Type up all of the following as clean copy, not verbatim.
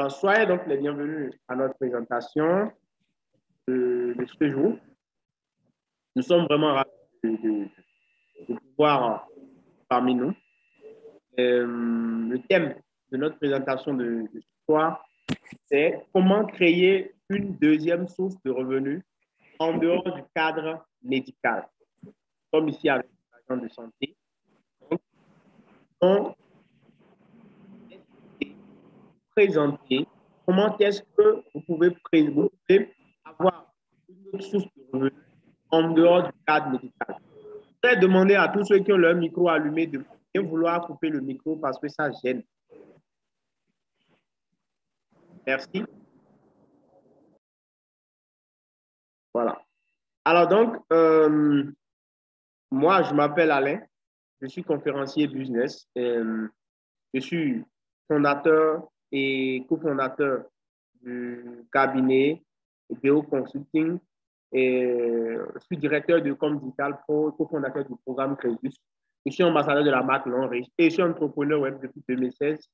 Alors, soyez donc les bienvenus à notre présentation de ce jour. Nous sommes vraiment ravis de pouvoir parmi nous. Le thème de notre présentation de ce soir, c'est comment créer une deuxième source de revenus en dehors du cadre médical, comme ici avec l'agent de santé. Donc, présenter comment est-ce que vous pouvez avoir une autre source de revenus en dehors du cadre médical. Je vais demander à tous ceux qui ont leur micro allumé de bien vouloir couper le micro parce que ça gêne. Merci. Voilà. Alors donc, moi, je m'appelle Alain. Je suis conférencier business. Je suis fondateur et cofondateur du cabinet BO Consulting. Et je suis directeur de Com Digital Pro, cofondateur du programme Crédit. Je suis ambassadeur de la marque Longrich et je suis entrepreneur web depuis 2016.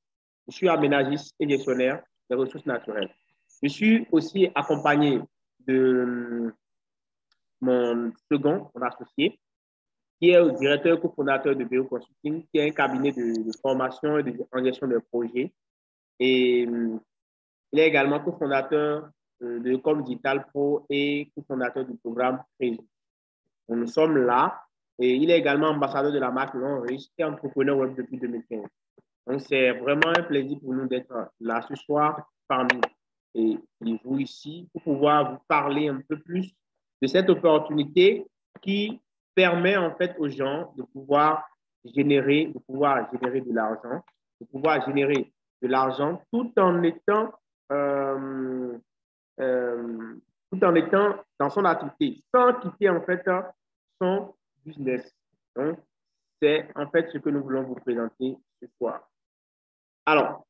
Je suis aménagiste et gestionnaire des ressources naturelles. Je suis aussi accompagné de mon associé, qui est le directeur cofondateur de BO Consulting, qui est un cabinet de formation et en gestion de projets. Et il est également cofondateur de Com Digital Pro et cofondateur du programme Crédit. Nous sommes là et il est également ambassadeur de la marque Longrich et entrepreneur web depuis 2015. Donc, c'est vraiment un plaisir pour nous d'être là ce soir parmi vous ici pour pouvoir vous parler un peu plus de cette opportunité qui permet en fait aux gens de pouvoir générer de l'argent, tout en étant dans son activité, sans quitter en fait son business. Donc, c'est en fait ce que nous voulons vous présenter ce soir. Alors,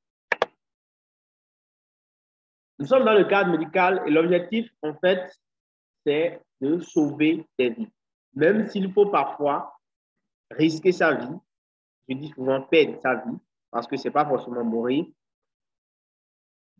nous sommes dans le cadre médical et l'objectif, en fait, c'est de sauver des vies. Même s'il faut parfois risquer sa vie, je dis souvent perdre sa vie, parce que ce n'est pas forcément mourir,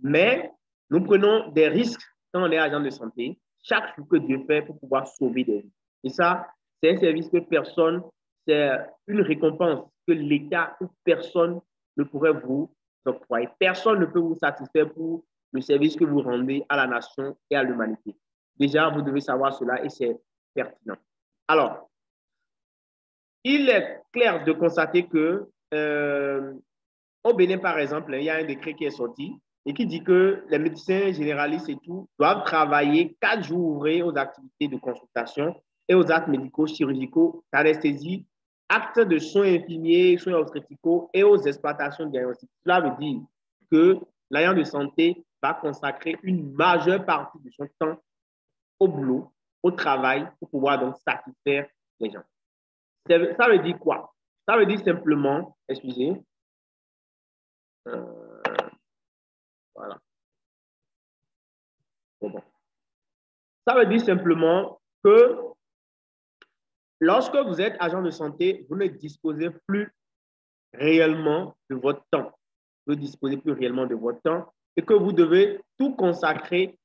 mais nous prenons des risques quand on est agent de santé, chaque jour que Dieu fait pour pouvoir sauver des vies. Et ça, c'est un service que personne, c'est une récompense que l'État ou personne ne pourrait vous octroyer. Personne ne peut vous satisfaire pour le service que vous rendez à la nation et à l'humanité. Déjà, vous devez savoir cela et c'est pertinent. Alors, il est clair de constater que au Bénin, par exemple, il y a un décret qui est sorti et qui dit que les médecins généralistes et tout doivent travailler 4 jours ouvrés aux activités de consultation et aux actes médicaux, chirurgicaux, d'anesthésie, actes de soins infirmiers, soins obstétricaux et aux exploitations diagnostiques. Cela veut dire que l'agent de santé va consacrer une majeure partie de son temps au boulot, au travail, pour pouvoir donc satisfaire les gens. Ça veut dire quoi? Ça veut dire simplement, excusez, voilà. Bon. Ça veut dire simplement que lorsque vous êtes agent de santé, vous ne disposez plus réellement de votre temps. Vous ne disposez plus réellement de votre temps et que vous devez tout consacrer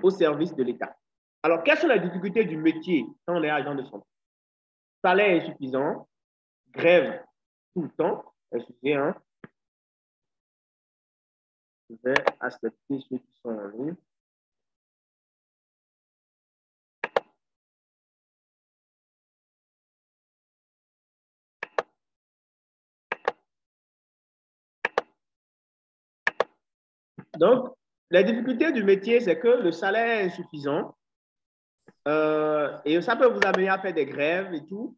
au service de l'État. Alors, quelles sont les difficultés du métier quand on est agent de santé? Salaire insuffisant, grève tout le temps. Excusez, hein. Je vais accepter ceux qui sont en ligne. Donc, la difficulté du métier, c'est que le salaire est insuffisant et ça peut vous amener à faire des grèves et tout.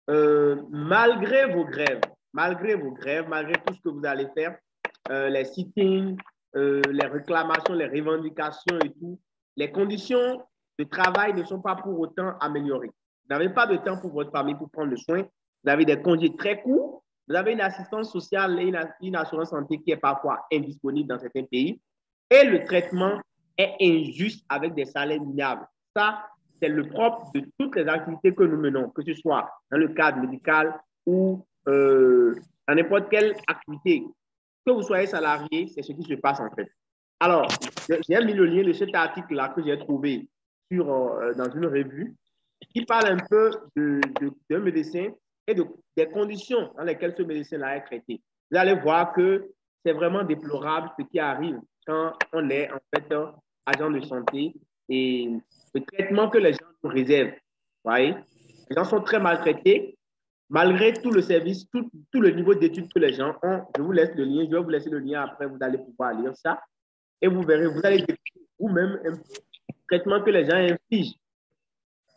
Malgré vos grèves, malgré tout ce que vous allez faire, les sittings, les réclamations, les revendications et tout, les conditions de travail ne sont pas pour autant améliorées. Vous n'avez pas de temps pour votre famille pour prendre le soin. Vous avez des congés très courts. Vous avez une assistance sociale et une assurance santé qui est parfois indisponible dans certains pays. Et le traitement est injuste avec des salaires minables. Ça, c'est le propre de toutes les activités que nous menons, que ce soit dans le cadre médical ou dans n'importe quelle activité. Que vous soyez salarié, c'est ce qui se passe en fait. Alors, j'ai mis le lien de cet article-là que j'ai trouvé dans une revue qui parle un peu d'un médecin et des conditions dans lesquelles ce médecin-là est traité. Vous allez voir que c'est vraiment déplorable ce qui arrive quand on est en fait agent de santé et le traitement que les gens nous réservent. Voyez? Les gens sont très maltraités malgré tout le service, tout le niveau d'études que les gens ont. Je vous laisse le lien, je vais vous laisser le lien après, vous allez pouvoir lire ça et vous verrez, vous allez découvrir vous-même un traitement que les gens infligent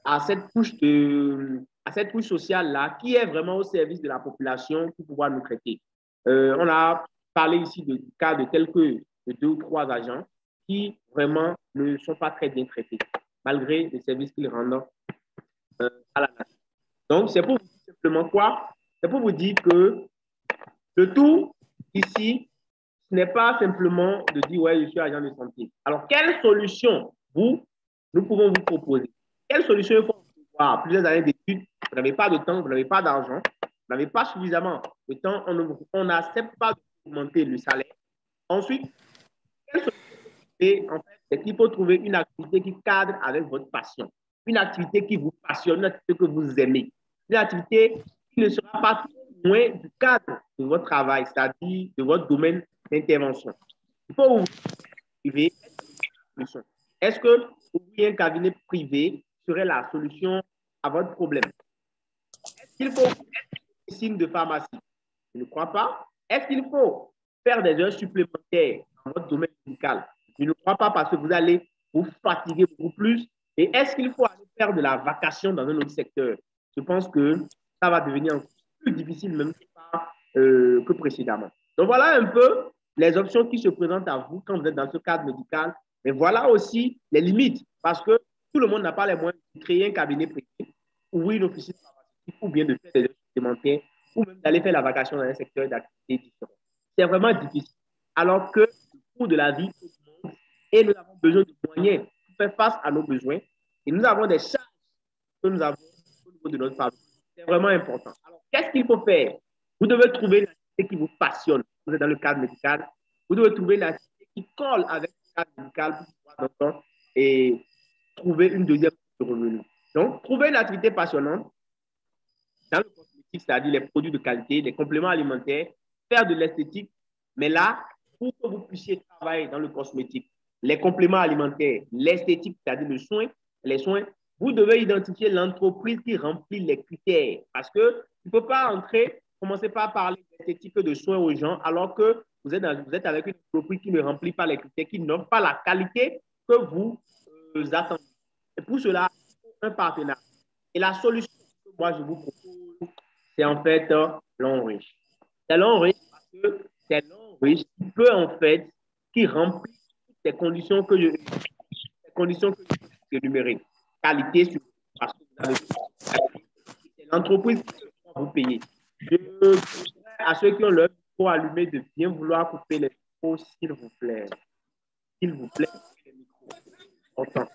à cette couche sociale-là qui est vraiment au service de la population pour pouvoir nous traiter. On a parlé ici du cas de de 2 ou 3 agents qui vraiment ne sont pas très bien traités, malgré les services qu'ils rendent à la nation. Donc, c'est pour vous dire simplement quoi? C'est pour vous dire que le tout ici, ce n'est pas simplement de dire, ouais, je suis agent de santé. Alors, quelle solution nous pouvons vous proposer? Quelle solution il faut avoir? Plusieurs années d'études, vous n'avez pas de temps, vous n'avez pas d'argent, vous n'avez pas suffisamment de temps, on n'accepte pas d'augmenter le salaire. Ensuite, quelle solution en fait, c'est qu'il faut trouver une activité qui cadre avec votre passion, une activité qui vous passionne, une activité que vous aimez, une activité qui ne sera pas loin du cadre de votre travail, c'est-à-dire de votre domaine d'intervention. Il faut ouvrir un privé. Est-ce que ouvrir un cabinet privé serait la solution à votre problème? Est-ce qu'il faut une signe de pharmacie? Je ne crois pas. Est-ce qu'il faut faire des heures supplémentaires dans votre domaine médical? Je ne crois pas parce que vous allez vous fatiguer beaucoup plus. Et est-ce qu'il faut aller faire de la vacation dans un autre secteur? Je pense que ça va devenir plus difficile même que précédemment. Donc voilà un peu les options qui se présentent à vous quand vous êtes dans ce cadre médical. Mais voilà aussi les limites parce que tout le monde n'a pas les moyens de créer un cabinet privé, ouvrir une officine pharmaceutique ou bien de faire des heures supplémentaires ou même d'aller faire la vacation dans un secteur d'activité différent. C'est vraiment difficile. Alors que le coût de la vie augmente et nous avons besoin de moyens pour faire face à nos besoins et nous avons des charges que nous avons au niveau de notre famille. C'est vraiment important. Alors, qu'est-ce qu'il faut faire? Vous devez trouver une activité qui vous passionne. Vous êtes dans le cadre médical. Vous devez trouver une activité qui colle avec le cadre médical pour pouvoir donc, et trouver une deuxième source de revenus. Donc, trouver une activité passionnante dans le cosmétique, c'est-à-dire les produits de qualité, les compléments alimentaires, faire de l'esthétique. Mais là, pour que vous puissiez travailler dans le cosmétique, les compléments alimentaires, l'esthétique, c'est-à-dire les soins, vous devez identifier l'entreprise qui remplit les critères. Parce que tu ne peux pas commencer par parler d'esthétique et de soins aux gens alors que vous êtes avec une entreprise qui ne remplit pas les critères, qui n'offre pas la qualité que vous attendez. Et pour cela, un partenaire. Et la solution que moi je vous propose, c'est en fait long riche. C'est long riche parce que c'est long riche qui peut en fait, qui remplit toutes les conditions que les conditions que je énumérées. Qualité sur parce que vous avez c'est l'entreprise qui va vous payer. Je dirais à ceux qui ont leur micro allumé de bien vouloir couper les micros, s'il vous plaît. S'il vous plaît, les micros. Autant.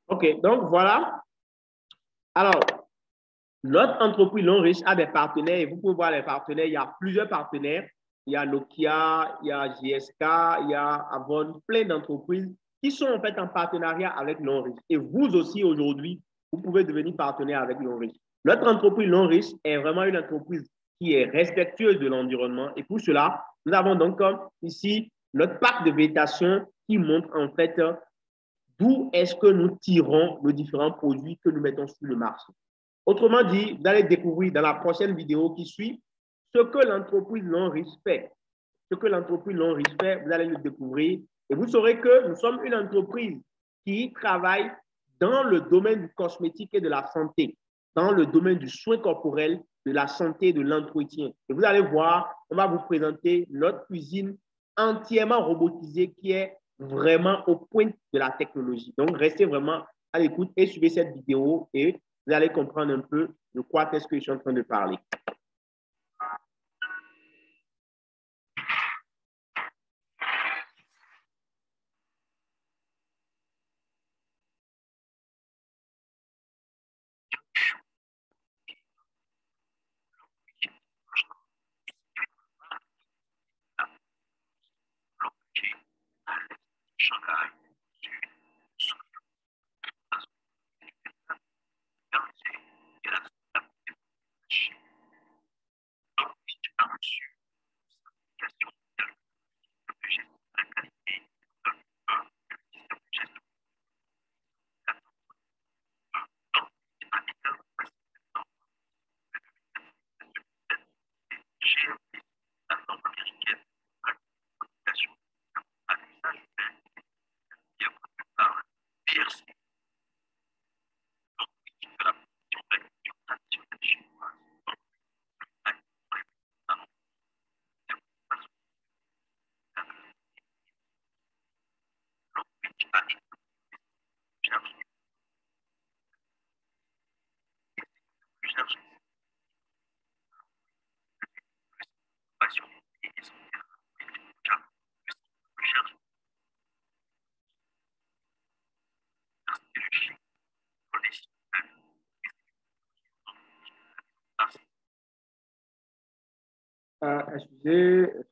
OK, donc voilà. Alors, notre entreprise Long Riche a des partenaires et vous pouvez voir les partenaires. Il y a plusieurs partenaires. Il y a Nokia, il y a GSK, il y a Avon, plein d'entreprises qui sont en fait en partenariat avec Long Riche. Et vous aussi aujourd'hui, vous pouvez devenir partenaire avec Long Riche. Notre entreprise Long Riche est vraiment une entreprise qui est respectueuse de l'environnement. Et pour cela, nous avons donc ici notre parc de végétation qui montre en fait d'où est-ce que nous tirons nos différents produits que nous mettons sur le marché. Autrement dit, vous allez découvrir dans la prochaine vidéo qui suit ce que l'entreprise Long Riche fait. Ce que l'entreprise Long Riche fait, vous allez le découvrir et vous saurez que nous sommes une entreprise qui travaille dans le domaine du cosmétique et de la santé, dans le domaine du soin corporel, de la santé, de l'entretien. Et vous allez voir, on va vous présenter notre cuisine entièrement robotisée qui est vraiment au point de la technologie. Donc, restez vraiment à l'écoute et suivez cette vidéo et vous allez comprendre un peu de quoi est-ce que je suis en train de parler. Excusez.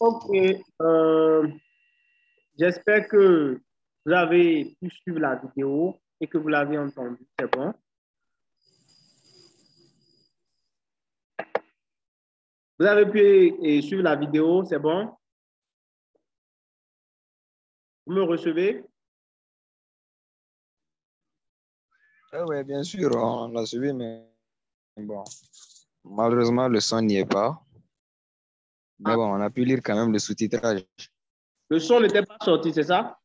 Ok. J'espère que vous avez pu suivre la vidéo et que vous l'avez entendu. C'est bon? Vous avez pu suivre la vidéo, c'est bon? Vous me recevez? Oui, bien sûr, on l'a suivi, mais bon, malheureusement, le son n'y est pas. Mais bon, on a pu lire quand même le sous-titrage. Le son n'était pas sorti, c'est ça?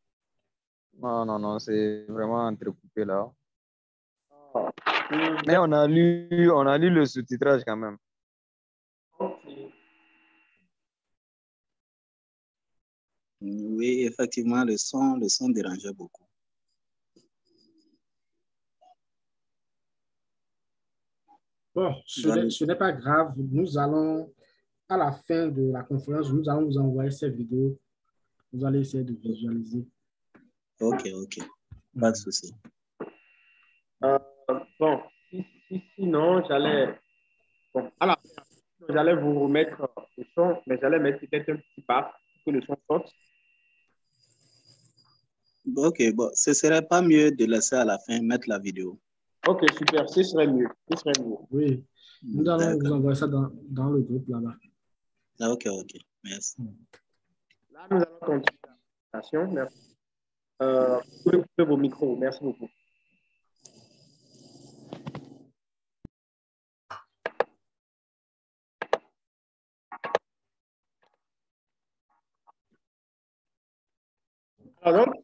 Non, non, non, c'est vraiment entrecoupé là. Oh. Mais on a lu le sous-titrage quand même. Ok. Oui, effectivement, le son dérangeait beaucoup. Bon, ce n'est pas grave. Nous allons, à la fin de la conférence, nous allons vous envoyer ces vidéos. Vous allez essayer de visualiser. Ok, pas de souci. Bon, sinon, bon, à la fin, j'allais vous remettre le son, mais j'allais mettre peut-être un petit pas pour que le son sorte. Ok, bon, ce serait pas mieux de laisser à la fin mettre la vidéo. Ok, super, ce serait mieux. Oui, nous allons vous envoyer ça dans le groupe là-bas. Ok, merci. Là, nous allons continuer la présentation. Merci. Vous pouvez couper vos micros. Merci beaucoup. Alors donc,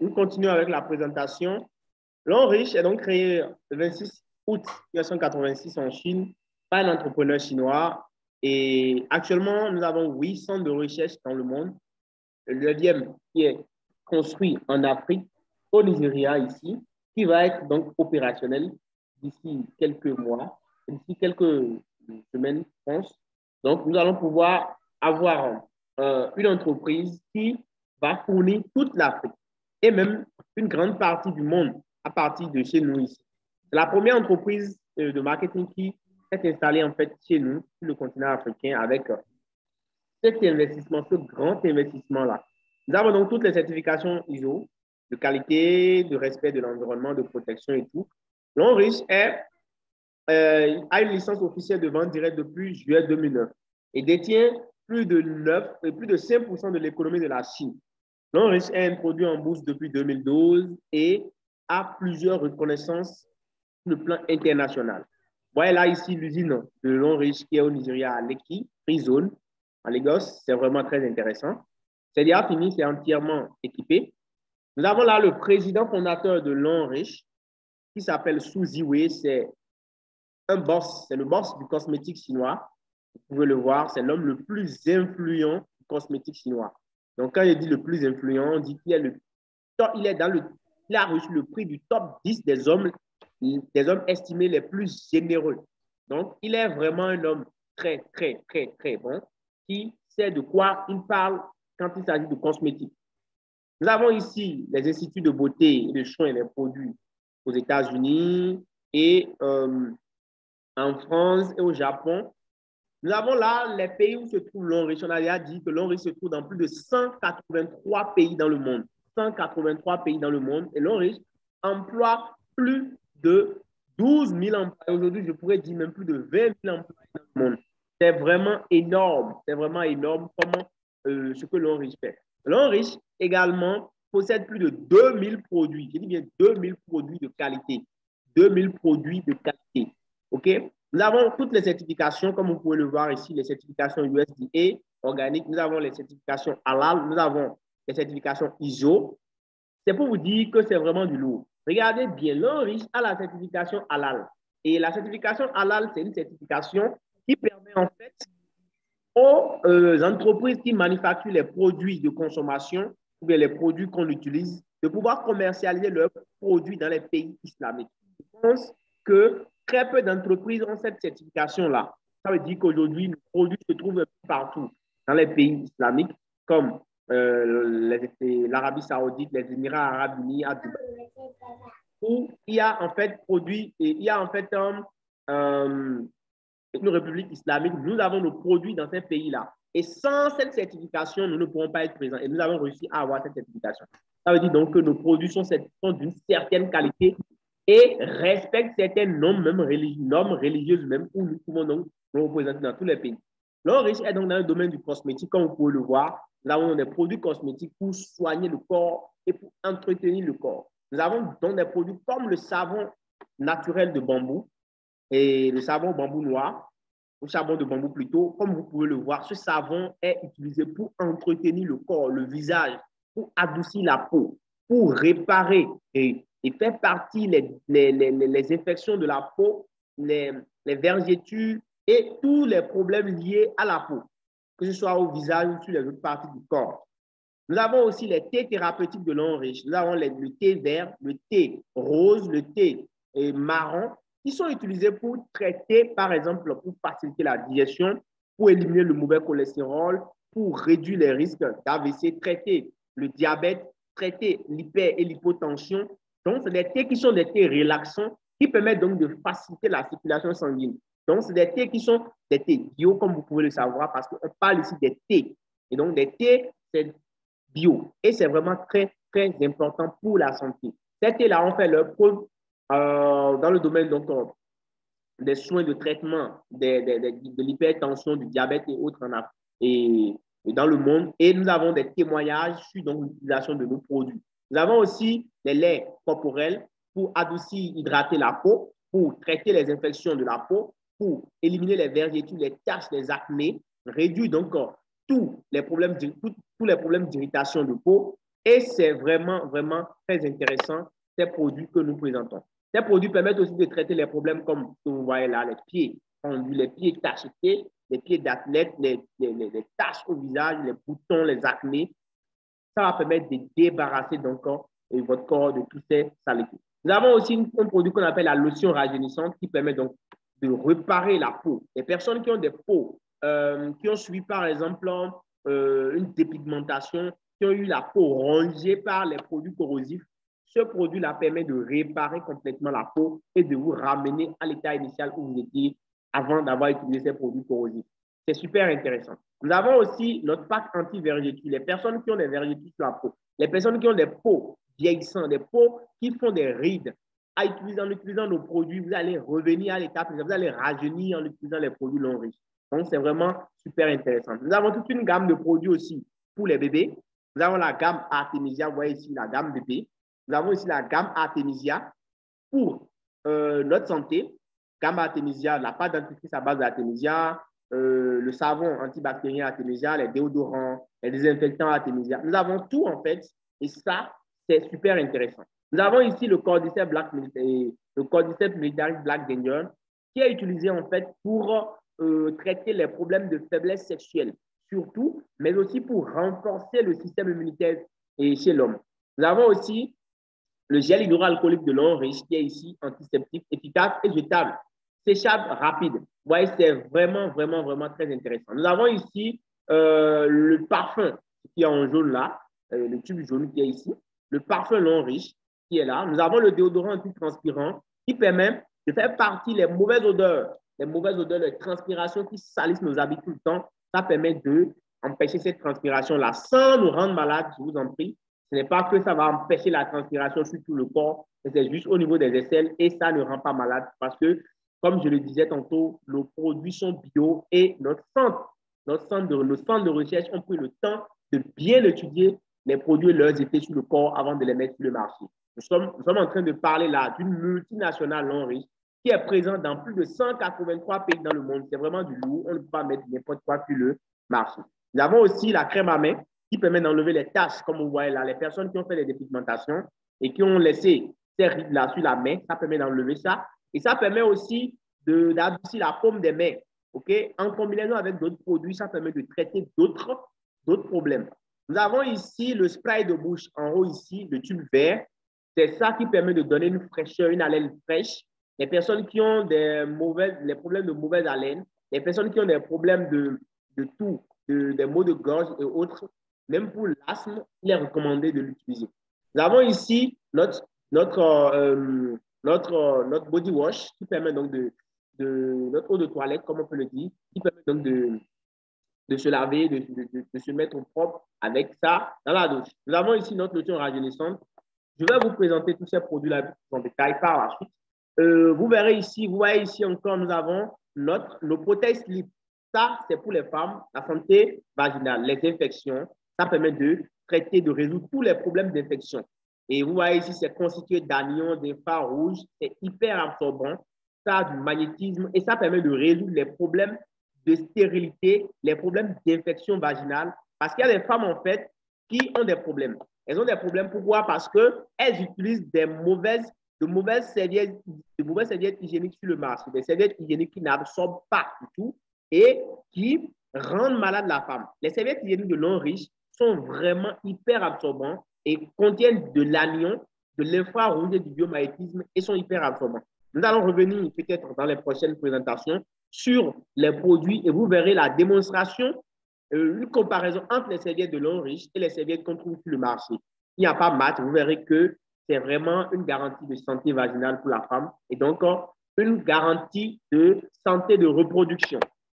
nous continuons avec la présentation. L'Enriche est donc créé le 26 août 1986 en Chine par un entrepreneur chinois. Et actuellement, nous avons 8 centres de recherche dans le monde. Le 9e qui est construit en Afrique, au Nigeria ici, qui va être donc opérationnel d'ici quelques mois, d'ici quelques semaines, je pense. Donc, nous allons pouvoir avoir une entreprise qui va fournir toute l'Afrique et même une grande partie du monde à partir de chez nous ici. C'est la première entreprise de marketing qui est installée en fait chez nous, sur le continent africain, avec cet investissement, ce grand investissement-là. Nous avons donc toutes les certifications ISO de qualité, de respect de l'environnement, de protection et tout. L'Enriche a une licence officielle de vente directe depuis juillet 2009 et détient plus de 5% de l'économie de la Chine. L'Enriche est introduit en bourse depuis 2012 et a plusieurs reconnaissances sur le plan international. Voyez là ici l'usine de l'Enriche qui est au Nigeria à Lekki, Free Zone, en Lagos. C'est vraiment très intéressant. C'est déjà fini, c'est entièrement équipé. Nous avons là le président fondateur de l'Enriche qui s'appelle Su Ziwei. C'est un boss, c'est le boss du cosmétique chinois. Vous pouvez le voir, c'est l'homme le plus influent du cosmétique chinois. Donc, quand il dit le plus influent, on dit qu'il est il a reçu le prix du top 10 des hommes estimés les plus généreux. Donc, il est vraiment un homme très, très, très, très bon qui sait de quoi il parle quand il s'agit de cosmétique. Nous avons ici les instituts de beauté et de soins et les produits aux États-Unis et en France et au Japon. Nous avons là les pays où se trouve l'Enriche. On a déjà dit que l'Enriche se trouve dans plus de 183 pays dans le monde. 183 pays dans le monde. Et l'Enriche emploie plus de 12 000 employés. Aujourd'hui, je pourrais dire même plus de 20 000 employés dans le monde. C'est vraiment énorme. C'est vraiment énorme comment ce que l'Enriche fait. L'Enriche également possède plus de 2000 produits. Je dis bien 2000 produits de qualité. 2000 produits de qualité. OK? Nous avons toutes les certifications, comme vous pouvez le voir ici, les certifications USDA organiques. Nous avons les certifications halal. Nous avons les certifications ISO. C'est pour vous dire que c'est vraiment du lourd. Regardez bien, l'Enriche a la certification halal. Et la certification halal, c'est une certification qui permet en fait aux entreprises qui manufacturent les produits de consommation ou bien les produits qu'on utilise de pouvoir commercialiser leurs produits dans les pays islamiques. Je pense que très peu d'entreprises ont cette certification-là. Ça veut dire qu'aujourd'hui, nos produits se trouvent partout dans les pays islamiques comme l'Arabie Saoudite, les Émirats Arabes Unis, à Dubaï, où il y a en fait une république islamique. Nous avons nos produits dans ces pays-là. Et sans cette certification, nous ne pourrons pas être présents. Et nous avons réussi à avoir cette certification. Ça veut dire donc que nos produits sont d'une certaine qualité et respectent certaines normes, normes religieuses même, où nous pouvons donc nous représenter dans tous les pays. L'Enriche est donc dans le domaine du cosmétique, comme vous pouvez le voir. Nous avons des produits cosmétiques pour soigner le corps et pour entretenir le corps. Nous avons donc des produits comme le savon naturel de bambou et le savon bambou noir, ou savon de bambou plutôt. Comme vous pouvez le voir, ce savon est utilisé pour entretenir le corps, le visage, pour adoucir la peau, pour réparer et faire partie les infections de la peau, les vergetures et tous les problèmes liés à la peau, que ce soit au visage ou sur les autres parties du corps. Nous avons aussi les thés thérapeutiques de long riche. Nous avons le thé vert, le thé rose, le thé marron, qui sont utilisés pour traiter, par exemple, pour faciliter la digestion, pour éliminer le mauvais cholestérol, pour réduire les risques d'AVC, traiter le diabète, traiter l'hyper et l'hypotension. Donc, c'est des thés qui sont des thés relaxants qui permettent donc de faciliter la circulation sanguine. Donc, c'est des thés qui sont des thés bio, comme vous pouvez le savoir, parce qu'on parle ici des thés. Et donc, des thés, c'est bio. Et c'est vraiment très, très important pour la santé. Ces thés-là ont fait leur preuve dans le domaine donc, des soins de traitement de l'hypertension, du diabète et autres et dans le monde. Et nous avons des témoignages sur l'utilisation de nos produits. Nous avons aussi les laits corporels pour adoucir, hydrater la peau, pour traiter les infections de la peau, pour éliminer les vergetures, les taches, les acnés, réduire donc tous les problèmes d'irritation de peau. Et c'est vraiment, vraiment très intéressant, ces produits que nous présentons. Ces produits permettent aussi de traiter les problèmes comme vous voyez là, les pieds tendus, les pieds tachetés, les pieds d'athlète, les taches au visage, les boutons, les acnés. Ça va permettre de débarrasser donc votre corps de toutes ces saletés. Nous avons aussi un produit qu'on appelle la lotion rajeunissante qui permet donc de réparer la peau. Les personnes qui ont des peaux, qui ont subi par exemple une dépigmentation, qui ont eu la peau rongée par les produits corrosifs, ce produit-là permet de réparer complètement la peau et de vous ramener à l'état initial où vous étiez avant d'avoir utilisé ces produits corrosifs. C'est super intéressant. Nous avons aussi notre pack anti-vergetures. Les personnes qui ont des vergetures sur la peau, les personnes qui ont des peaux vieillissantes, des peaux qui font des rides, en utilisant nos produits, vous allez revenir à l'étape, vous allez rajeunir en utilisant les produits long riches. Donc, c'est vraiment super intéressant. Nous avons toute une gamme de produits aussi pour les bébés. Nous avons la gamme Artemisia, vous voyez ici la gamme bébé. Nous avons ici la gamme Artemisia pour notre santé. Gamme Artemisia, la pâte dentifrice à base d'Artemisia, le savon antibactérien Artemisia, les déodorants, les désinfectants Artemisia. Nous avons tout en fait et ça, c'est super intéressant. Nous avons ici le Cordyceps militaris Black Danger qui est utilisé en fait pour traiter les problèmes de faiblesse sexuelle, surtout, mais aussi pour renforcer le système immunitaire chez l'homme. Nous avons aussi le gel hydroalcoolique de long riche qui est ici antiseptique, efficace et jetable. Séchable rapide. Vous voyez, c'est vraiment, vraiment, vraiment très intéressant. Nous avons ici le parfum qui est en jaune là, le tube jaune qui est ici, le parfum long riche qui est là. Nous avons le déodorant antitranspirant qui permet de faire partie les mauvaises odeurs, les transpirations qui salissent nos habits tout le temps. Ça permet d'empêcher cette transpiration-là sans nous rendre malades, je vous en prie. Ce n'est pas que ça va empêcher la transpiration sur tout le corps, mais c'est juste au niveau des aisselles et ça ne rend pas malade parce que, comme je le disais tantôt, nos produits sont bio et nos centres de recherche ont pris le temps de bien étudier les produits et leurs effets sur le corps avant de les mettre sur le marché. Nous sommes en train de parler là d'une multinationale non riche qui est présente dans plus de 183 pays dans le monde. C'est vraiment du lourd. On ne peut pas mettre n'importe quoi sur le marché. Nous avons aussi la crème à main qui permet d'enlever les taches, comme vous voyez là, les personnes qui ont fait des dépigmentations et qui ont laissé ces rides-là sur la main, ça permet d'enlever ça. Et ça permet aussi d'adoucir la paume des mains. Okay? En combinaison avec d'autres produits, ça permet de traiter d'autres problèmes. Nous avons ici le spray de bouche en haut ici, le tube vert. C'est ça qui permet de donner une fraîcheur, une haleine fraîche. Les personnes qui ont les problèmes de mauvaise haleine, les personnes qui ont des problèmes de toux, des maux de gorge et autres, même pour l'asthme, il est recommandé de l'utiliser. Nous avons ici notre body wash qui permet donc notre eau de toilette, comme on peut le dire, qui permet donc de se laver, de se mettre au propre avec ça dans la douche. Nous avons ici notre lotion rajeunissante. Je vais vous présenter tous ces produits-là en détail par la suite. Vous voyez ici encore, nous avons nos prothèses slip. Ça, c'est pour les femmes, la santé vaginale, les infections. Ça permet de traiter, de résoudre tous les problèmes d'infection. Et vous voyez ici, c'est constitué d'anions, d'infrarouge, c'est hyper absorbant, ça a du magnétisme et ça permet de résoudre les problèmes de stérilité, les problèmes d'infection vaginale. Parce qu'il y a des femmes, en fait, qui ont des problèmes. Elles ont des problèmes, pourquoi? Parce qu'elles utilisent des mauvaises de mauvaises serviettes hygiéniques sur le marché, des serviettes hygiéniques qui n'absorbent pas du tout et qui rendent malade la femme. Les serviettes hygiéniques de l'homme riche sont vraiment hyper absorbants et contiennent de l'anion, de l'infrarouge et du biomagnétisme et sont hyper absorbants. Nous allons revenir peut-être dans les prochaines présentations sur les produits et vous verrez la démonstration, une comparaison entre les serviettes de l'homme riche et les serviettes qu'on trouve sur le marché. Il n'y a pas match, vous verrez que c'est vraiment une garantie de santé vaginale pour la femme et donc une garantie de santé de reproduction.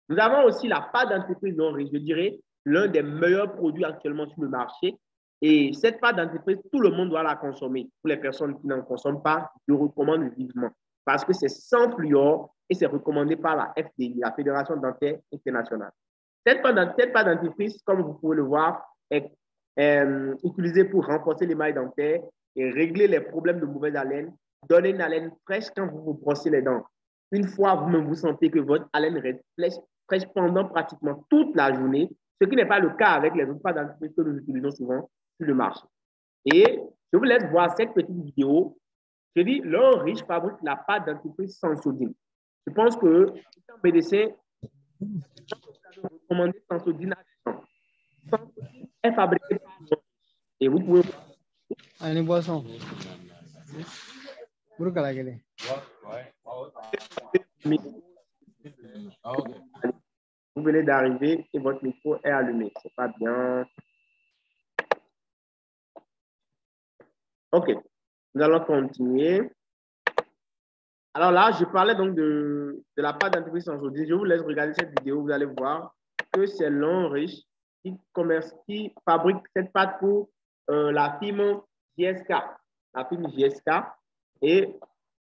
Nous avons aussi la pâte d'entreprise non riche, je dirais, l'un des meilleurs produits actuellement sur le marché. Et cette pâte d'entreprise, tout le monde doit la consommer. Pour les personnes qui n'en consomment pas, je recommande vivement parce que c'est sans fluor et c'est recommandé par la FDI, la Fédération dentaire internationale. Cette pâte dentifrice, comme vous pouvez le voir, est utilisée pour renforcer l'émail dentaire et régler les problèmes de mauvaise haleine, donner une haleine fraîche quand vous vous brossez les dents. Une fois vous-même vous sentez que votre haleine reste fraîche pendant pratiquement toute la journée, ce qui n'est pas le cas avec les autres pâtes dentifrice que nous utilisons souvent sur le marché. Et je vous laisse voir cette petite vidéo. Je dis, l'homme riche fabrique la pâte dentifrice sans sodine. Je pense que un médecin recommande sans sodine à des gens. Sans sodine est fabriquée par l'homme. Et vous pouvez voir. Une boisson. Vous venez d'arriver et votre micro est allumé. C'est pas bien. OK. Nous allons continuer. Alors là, je parlais donc de la pâte dentifrice sans sodine. Je vous laisse regarder cette vidéo. Vous allez voir que c'est l'homme riche qui fabrique cette pâte pour la firme JSK. La firme JSK. Et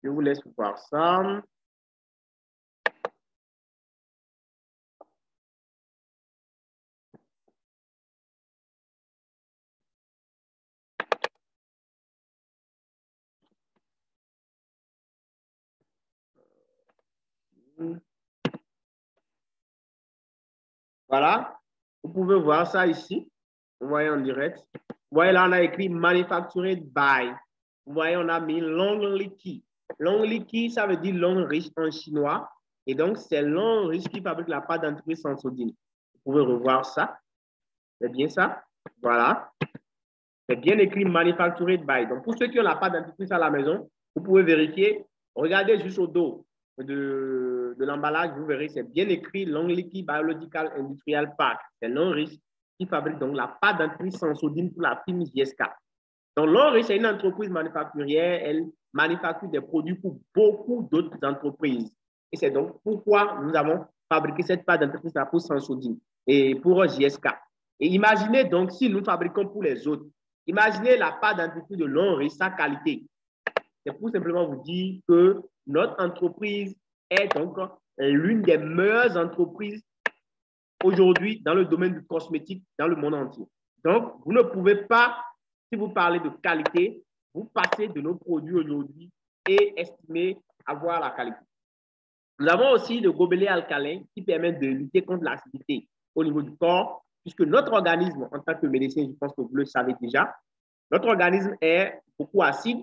je vous laisse voir ça. Voilà, vous pouvez voir ça ici. Vous voyez en direct. Vous voyez là, on a écrit Manufactured by. Vous voyez, on a mis Long Liqi. Long Liqi, ça veut dire long riche en chinois. Et donc, c'est Long Riche qui fabrique la pâte dentifrice sans sodine. Vous pouvez revoir ça. C'est bien ça. Voilà. C'est bien écrit Manufactured by. Donc, pour ceux qui ont la pâte dentifrice à la maison, vous pouvez vérifier. Regardez juste au dos de l'emballage, vous verrez, c'est bien écrit Long Liqi Biological Industrial Park. C'est Long Riche qui fabrique donc la pâte dentifrice sans sodine pour la firme JSK. Donc, Long Riche est une entreprise manufacturière. Elle manufacture des produits pour beaucoup d'autres entreprises. Et c'est donc pourquoi nous avons fabriqué cette pâte dentifrice pour sans sodine et pour JSK. Et imaginez donc si nous fabriquons pour les autres. Imaginez la pâte dentifrice de Long Riche, sa qualité. C'est pour simplement vous dire que notre entreprise est donc l'une des meilleures entreprises aujourd'hui dans le domaine du cosmétique dans le monde entier. Donc, vous ne pouvez pas, si vous parlez de qualité, vous passez de nos produits aujourd'hui et estimer avoir la qualité. Nous avons aussi le gobelet alcalin qui permet de lutter contre l'acidité au niveau du corps, puisque notre organisme, en tant que médecin, je pense que vous le savez déjà, notre organisme est beaucoup acide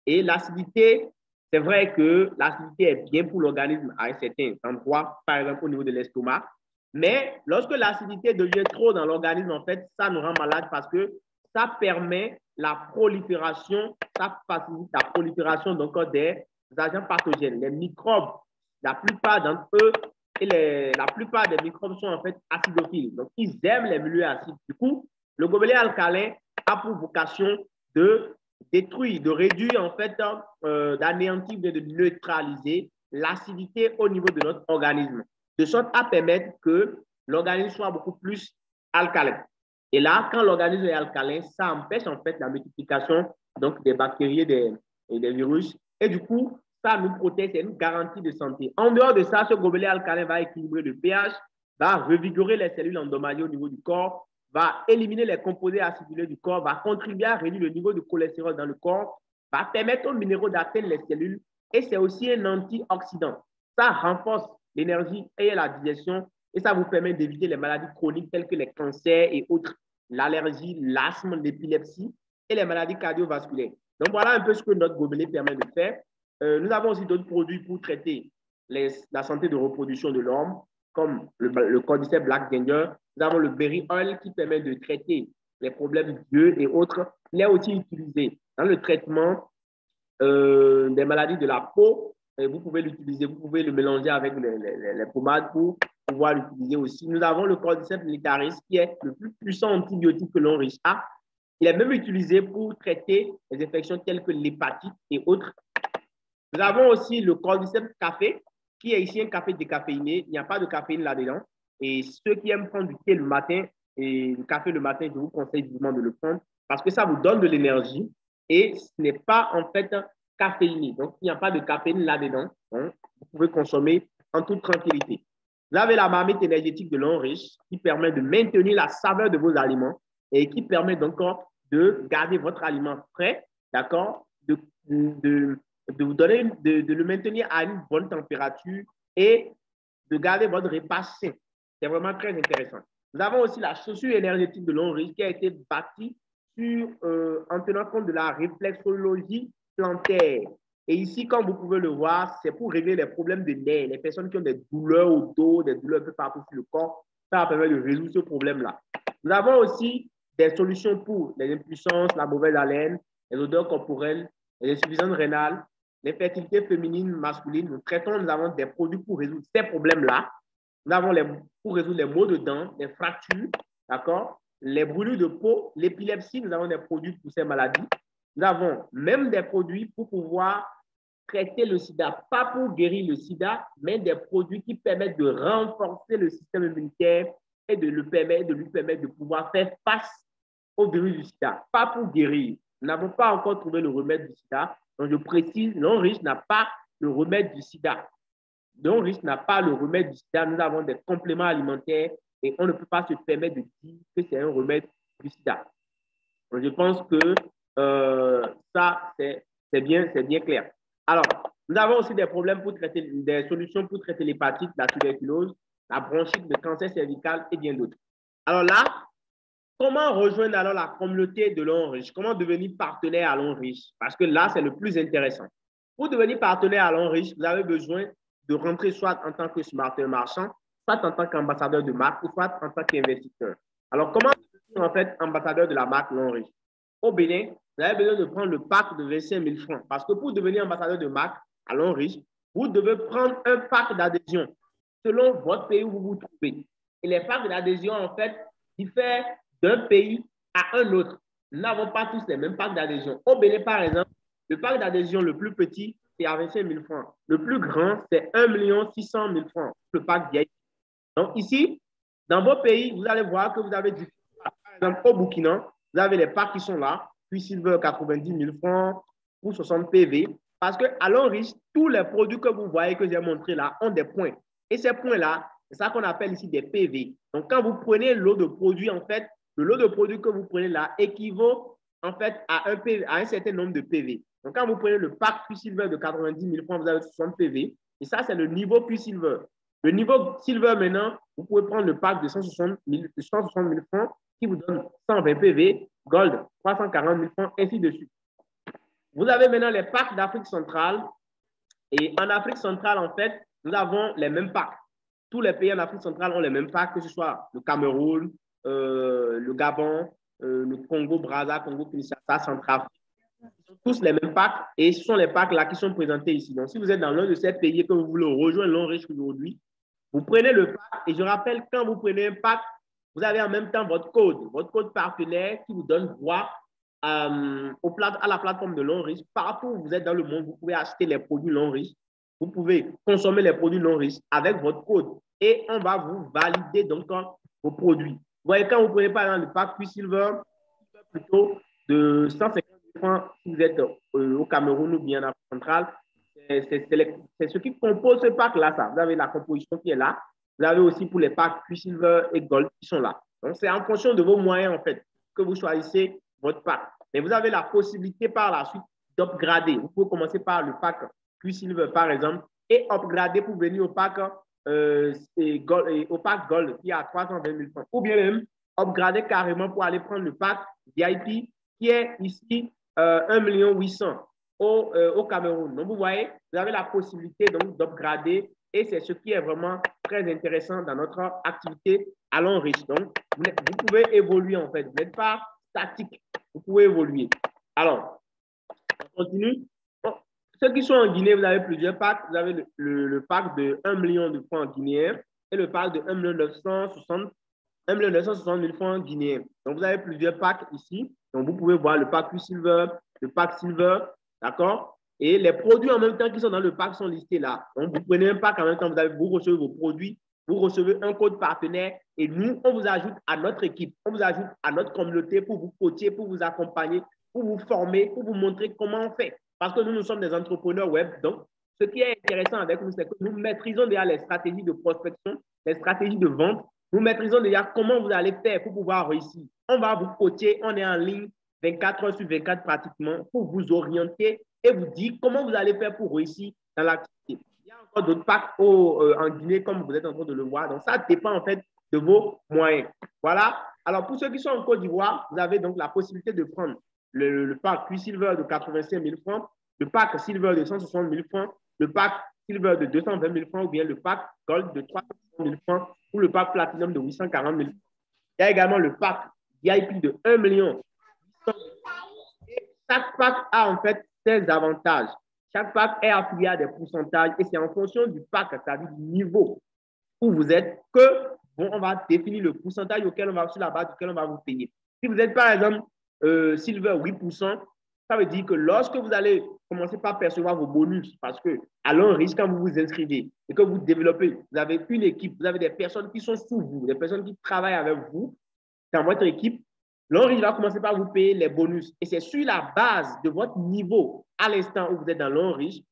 et l'acidité, c'est vrai que l'acidité est bien pour l'organisme à un certain endroit, par exemple au niveau de l'estomac, mais lorsque l'acidité devient trop dans l'organisme, en fait, ça nous rend malade parce que ça permet la prolifération, ça facilite la prolifération donc des agents pathogènes, les microbes. La plupart d'entre eux et la plupart des microbes sont en fait acidophiles. Donc, ils aiment les milieux acides. Du coup, le gobelet alcalin a pour vocation de détruire, de réduire en fait, d'anéantir, de neutraliser l'acidité au niveau de notre organisme, de sorte à permettre que l'organisme soit beaucoup plus alcalin. Et là, quand l'organisme est alcalin, ça empêche en fait la multiplication donc, des bactéries et des virus. Et du coup, ça nous protège, c'est une garantie de santé. En dehors de ça, ce gobelet alcalin va équilibrer le pH, va revigorer les cellules endommagées au niveau du corps, va éliminer les composés acidulés du corps, va contribuer à réduire le niveau de cholestérol dans le corps, va permettre aux minéraux d'atteindre les cellules et c'est aussi un antioxydant. Ça renforce l'énergie et la digestion et ça vous permet d'éviter les maladies chroniques telles que les cancers et autres, l'allergie, l'asthme, l'épilepsie et les maladies cardiovasculaires. Donc, voilà un peu ce que notre gobelet permet de faire. Nous avons aussi d'autres produits pour traiter la santé de reproduction de l'homme, comme le cordyceps black ginger. Nous avons le berry oil qui permet de traiter les problèmes d'yeux et autres. Il est aussi utilisé dans le traitement des maladies de la peau. Et vous pouvez l'utiliser, vous pouvez le mélanger avec les pommades pour pouvoir l'utiliser aussi. Nous avons le cordyceps militaris qui est le plus puissant antibiotique que l'on riche a. Il est même utilisé pour traiter les infections telles que l'hépatite et autres. Nous avons aussi le cordyceps café, qui est ici un café décaféiné. Il n'y a pas de caféine là-dedans. Et ceux qui aiment prendre du thé le matin et le café le matin, je vous conseille vivement de le prendre parce que ça vous donne de l'énergie et ce n'est pas en fait caféiné. Donc, il n'y a pas de caféine là-dedans. Hein. Vous pouvez consommer en toute tranquillité. Vous avez la marmite énergétique de l'eau riche qui permet de maintenir la saveur de vos aliments et qui permet donc de garder votre aliment frais, d'accord, de vous donner, de le maintenir à une bonne température et de garder votre repas sain. C'est vraiment très intéressant. Nous avons aussi la chaussure énergétique de l'eau riche qui a été bâtie en tenant compte de la réflexologie plantaire. Et ici, comme vous pouvez le voir, c'est pour régler les problèmes de nerfs. Les personnes qui ont des douleurs au dos, des douleurs un peu partout sur le corps, ça permet de résoudre ce problème-là. Nous avons aussi des solutions pour les impuissances, la mauvaise haleine, les odeurs corporelles, les insuffisances rénales, l'infertilité féminine, masculine. Nous avons des produits pour résoudre ces problèmes-là. Nous avons pour résoudre les maux de dents, les fractures, d'accord, les brûlures de peau, l'épilepsie. Nous avons des produits pour ces maladies. Nous avons même des produits pour pouvoir traiter le sida, pas pour guérir le sida, mais des produits qui permettent de renforcer le système immunitaire et de lui permettre de pouvoir faire face au virus du sida, pas pour guérir. Nous n'avons pas encore trouvé le remède du sida. Donc, je précise, l'eau riche n'a pas le remède du sida. L'eau riche n'a pas le remède du sida. Nous avons des compléments alimentaires et on ne peut pas se permettre de dire que c'est un remède du sida. Donc, je pense que ça, c'est bien clair. Alors, nous avons aussi des problèmes pour traiter, des solutions pour traiter l'hépatite, la tuberculose, la bronchite, le cancer cervical et bien d'autres. Alors là, comment rejoindre alors la communauté de l'eau riche? Comment devenir partenaire à l'eau riche? Parce que là, c'est le plus intéressant. Pour devenir partenaire à l'eau riche, vous avez besoin de rentrer soit en tant que smarteur marchand, soit en tant qu'ambassadeur de marque, ou soit en tant qu'investisseur. Alors, comment devenir en fait ambassadeur de la marque l'eau riche? Au Bénin, vous avez besoin de prendre le pack de 25 000 francs. Parce que pour devenir ambassadeur de marque à l'eau riche, vous devez prendre un pack d'adhésion selon votre pays où vous vous trouvez. Et les packs d'adhésion, en fait, diffèrent d'un pays à un autre. Nous n'avons pas tous les mêmes packs d'adhésion. Au Bénin, par exemple, le pack d'adhésion le plus petit, c'est à 25 000 francs. Le plus grand, c'est 1 600 000 francs, le pack VIP. Donc ici, dans vos pays, vous allez voir que vous avez du... Par exemple, au Burkina, vous avez les packs qui sont là, puis Silver 90 000 francs pour 60 PV. Parce qu'à l'eau riche, tous les produits que vous voyez, que j'ai montrés là, ont des points. Et ces points-là, c'est ça qu'on appelle ici des PV. Donc, quand vous prenez l'eau de produit, en fait, le lot de produits que vous prenez là équivaut en fait à un certain nombre de PV. Donc, quand vous prenez le pack Q-Silver de 90 000 francs, vous avez 60 PV. Et ça, c'est le niveau Q-Silver. Le niveau Silver, maintenant, vous pouvez prendre le pack de 160 000 francs qui vous donne 120 PV, Gold, 340 000 francs, ainsi de suite. Vous avez maintenant les packs d'Afrique centrale. Et en Afrique centrale, en fait, nous avons les mêmes packs. Tous les pays en Afrique centrale ont les mêmes packs, que ce soit le Cameroun, le Gabon, le Congo-Brazza, Congo-Kinshasa, Centrafrique. Ils sont tous les mêmes packs et ce sont les packs là qui sont présentés ici. Donc, si vous êtes dans l'un de ces pays et que vous voulez rejoindre l'eau riche aujourd'hui, vous prenez le pack et je rappelle, quand vous prenez un pack, vous avez en même temps votre code partenaire qui vous donne droit à la plateforme de l'eau riche. Partout où vous êtes dans le monde, vous pouvez acheter les produits l'eau riche. Vous pouvez consommer les produits l'eau riche avec votre code et on va vous valider donc vos produits. Vous voyez, quand vous prenez par exemple le pack Q-Silver, plutôt de 150 000 francs si vous êtes au Cameroun ou bien en Afrique centrale, c'est ce qui compose ce pack-là. Ça. Vous avez la composition qui est là. Vous avez aussi pour les packs Q-Silver et Gold qui sont là. Donc, c'est en fonction de vos moyens, en fait, que vous choisissez votre pack. Mais vous avez la possibilité par la suite d'upgrader. Vous pouvez commencer par le pack Q-Silver, par exemple, et upgrader pour venir au pack Gold qui est à 320 000 francs. Ou bien même upgrader carrément pour aller prendre le pack VIP qui est ici 1 800 000 au Cameroun. Donc, vous voyez, vous avez la possibilité d'upgrader et c'est ce qui est vraiment très intéressant dans notre activité Allons Riche. Donc, vous pouvez évoluer en fait. Vous n'êtes pas statique. Vous pouvez évoluer. Alors, on continue. Bon, ceux qui sont en Guinée, vous avez plusieurs packs. Vous avez le pack de 1 million de francs guinéens et le pack de 1 960 000 francs guinéens. Donc, vous avez plusieurs packs ici. Donc, vous pouvez voir le pack Quicksilver, le pack Silver, d'accord? Et les produits en même temps qui sont dans le pack sont listés là. Donc, vous prenez un pack en même temps, vous recevez vos produits, vous recevez un code partenaire et nous, on vous ajoute à notre équipe, on vous ajoute à notre communauté pour vous coacher, pour vous accompagner, pour vous former, pour vous montrer comment on fait. Parce que nous sommes des entrepreneurs web. Donc, ce qui est intéressant avec nous, c'est que nous maîtrisons déjà les stratégies de prospection, les stratégies de vente. Nous maîtrisons déjà comment vous allez faire pour pouvoir réussir. On va vous coacher, on est en ligne 24 heures sur 24 pratiquement pour vous orienter et vous dire comment vous allez faire pour réussir dans l'activité. Il y a encore d'autres packs en Guinée, comme vous êtes en train de le voir. Donc, ça dépend en fait de vos moyens. Voilà. Alors, pour ceux qui sont en Côte d'Ivoire, vous avez donc la possibilité de prendre le pack Quicksilver de 85 000 francs, le pack Silver de 160 000 francs, le pack Silver de 220 000 francs ou bien le pack Gold de 300 000 francs ou le pack Platinum de 840 000 francs. Il y a également le pack VIP de 1 million. Et chaque pack a en fait ses avantages. Chaque pack est affilié à des pourcentages et c'est en fonction du pack, c'est-à-dire du niveau où vous êtes, que on va définir le pourcentage auquel on va, sur la base duquel on va vous payer. Si vous êtes par exemple Silver 8%, ça veut dire que lorsque vous allez commencer par percevoir vos bonus, parce que Allons Riche, quand vous vous inscrivez et que vous développez, vous avez une équipe, vous avez des personnes qui sont sous vous, des personnes qui travaillent avec vous dans votre équipe, Allons Riche va commencer par vous payer les bonus. Et c'est sur la base de votre niveau à l'instant où vous êtes dans Allons Riche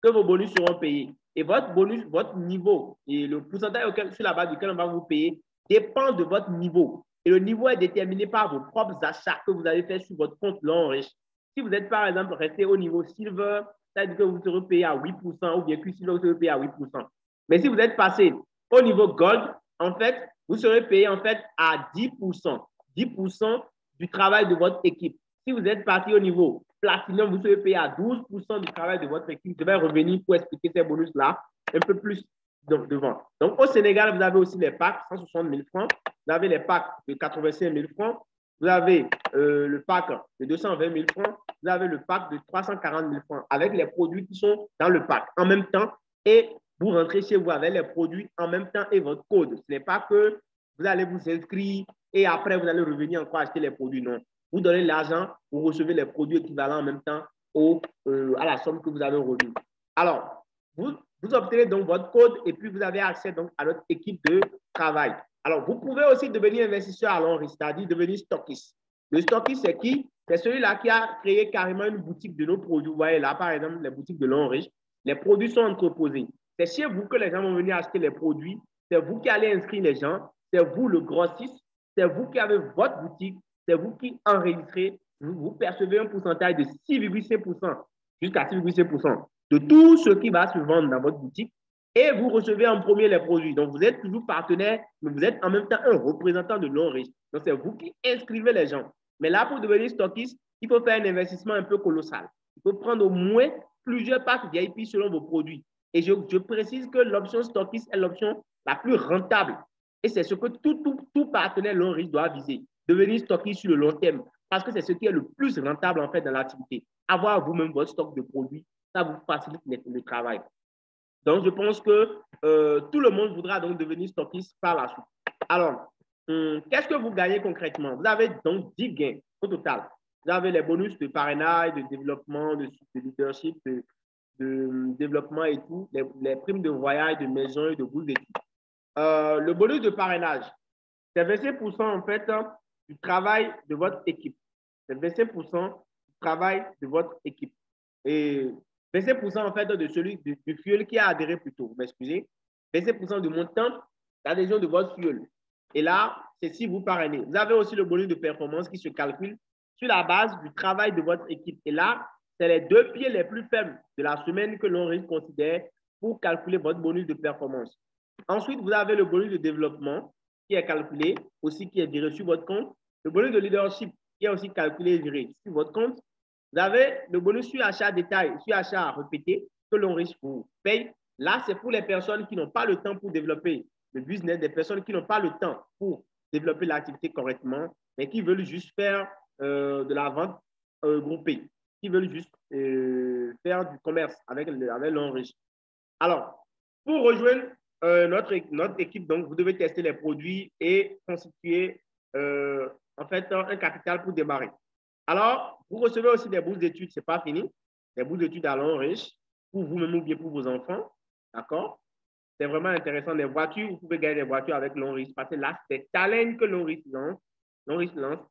que vos bonus seront payés. Et votre bonus, votre niveau et le pourcentage sur la base duquel on va vous payer dépend de votre niveau. Et le niveau est déterminé par vos propres achats que vous allez faire sur votre compte Allons Riche. Si vous êtes, par exemple, resté au niveau Silver, c'est-à-dire que vous serez payé à 8% ou bien Quicksilver, vous serez payé à 8%. Mais si vous êtes passé au niveau Gold, en fait, vous serez payé en fait à 10%. 10% du travail de votre équipe. Si vous êtes parti au niveau Platinum, vous serez payé à 12% du travail de votre équipe. Je vais revenir pour expliquer ces bonus-là un peu plus devant. Donc, au Sénégal, vous avez aussi les packs 160 000 francs. Vous avez les packs de 85 000 francs. Vous avez le pack de 220 000 francs. Vous avez le pack de 340 000 francs avec les produits qui sont dans le pack en même temps. Et vous rentrez chez vous avec les produits en même temps et votre code. Ce n'est pas que vous allez vous inscrire et après, vous allez revenir encore acheter les produits. Non. Vous donnez l'argent, vous recevez les produits équivalents en même temps à la somme que vous avez revenue. Alors, vous obtenez donc votre code et puis vous avez accès donc à notre équipe de travail. Alors, vous pouvez aussi devenir investisseur à Allons Riche, c'est-à-dire devenir stockiste. Le stockiste, c'est qui? C'est celui-là qui a créé carrément une boutique de nos produits. Vous voyez là, par exemple, les boutiques de Allons Riche. Les produits sont entreposés. C'est chez vous que les gens vont venir acheter les produits. C'est vous qui allez inscrire les gens. C'est vous le grossiste. C'est vous qui avez votre boutique. C'est vous qui enregistrez. Vous percevez un pourcentage de 6,5% jusqu'à 6,5% de tout ce qui va se vendre dans votre boutique. Et vous recevez en premier les produits. Donc, vous êtes toujours partenaire, mais vous êtes en même temps un représentant de Allons Riche. Donc, c'est vous qui inscrivez les gens. Mais là, pour devenir stockiste, il faut faire un investissement un peu colossal. Il faut prendre au moins plusieurs packs VIP selon vos produits. Et je précise que l'option stockiste est l'option la plus rentable. Et c'est ce que tout partenaire Allons Riche doit viser. Devenir stockiste sur le long terme. Parce que c'est ce qui est le plus rentable en fait dans l'activité. Avoir vous-même votre stock de produits, ça vous facilite le travail. Donc, je pense que tout le monde voudra donc devenir stockiste par la suite. Alors, qu'est-ce que vous gagnez concrètement? Vous avez donc 10 gains au total. Vous avez les bonus de parrainage, de développement, de leadership, de développement et tout, les primes de voyage, de maison et de bourse d'études. Le bonus de parrainage, c'est 25% en fait du travail de votre équipe. C'est 25% du travail de votre équipe. Et 25% en fait de celui du fuel qui a adhéré plus tôt, vous m'excusez. 25% du montant d'adhésion de votre fuel. Et là, c'est si vous parrainez. Vous avez aussi le bonus de performance qui se calcule sur la base du travail de votre équipe. Et là, c'est les 2 pieds les plus faibles de la semaine que l'on considère pour calculer votre bonus de performance. Ensuite, vous avez le bonus de développement qui est calculé, aussi qui est viré sur votre compte. Le bonus de leadership qui est aussi calculé et viré sur votre compte. Vous avez le bonus sur achat détail, sur achat répété, que l'on riche vous paye. Là, c'est pour les personnes qui n'ont pas le temps pour développer le business, des personnes qui n'ont pas le temps pour développer l'activité correctement, mais qui veulent juste faire de la vente groupée, qui veulent juste faire du commerce avec l'on riche. Alors, pour rejoindre notre équipe, donc, vous devez tester les produits et constituer en fait un capital pour démarrer. Alors, vous recevez aussi des bourses d'études, ce n'est pas fini, des bourses d'études à l'on riche pour vous-même ou bien pour vos enfants. D'accord? C'est vraiment intéressant. Les voitures, vous pouvez gagner des voitures avec l'on riche parce que là, c'est des challenges que l'on riche lance.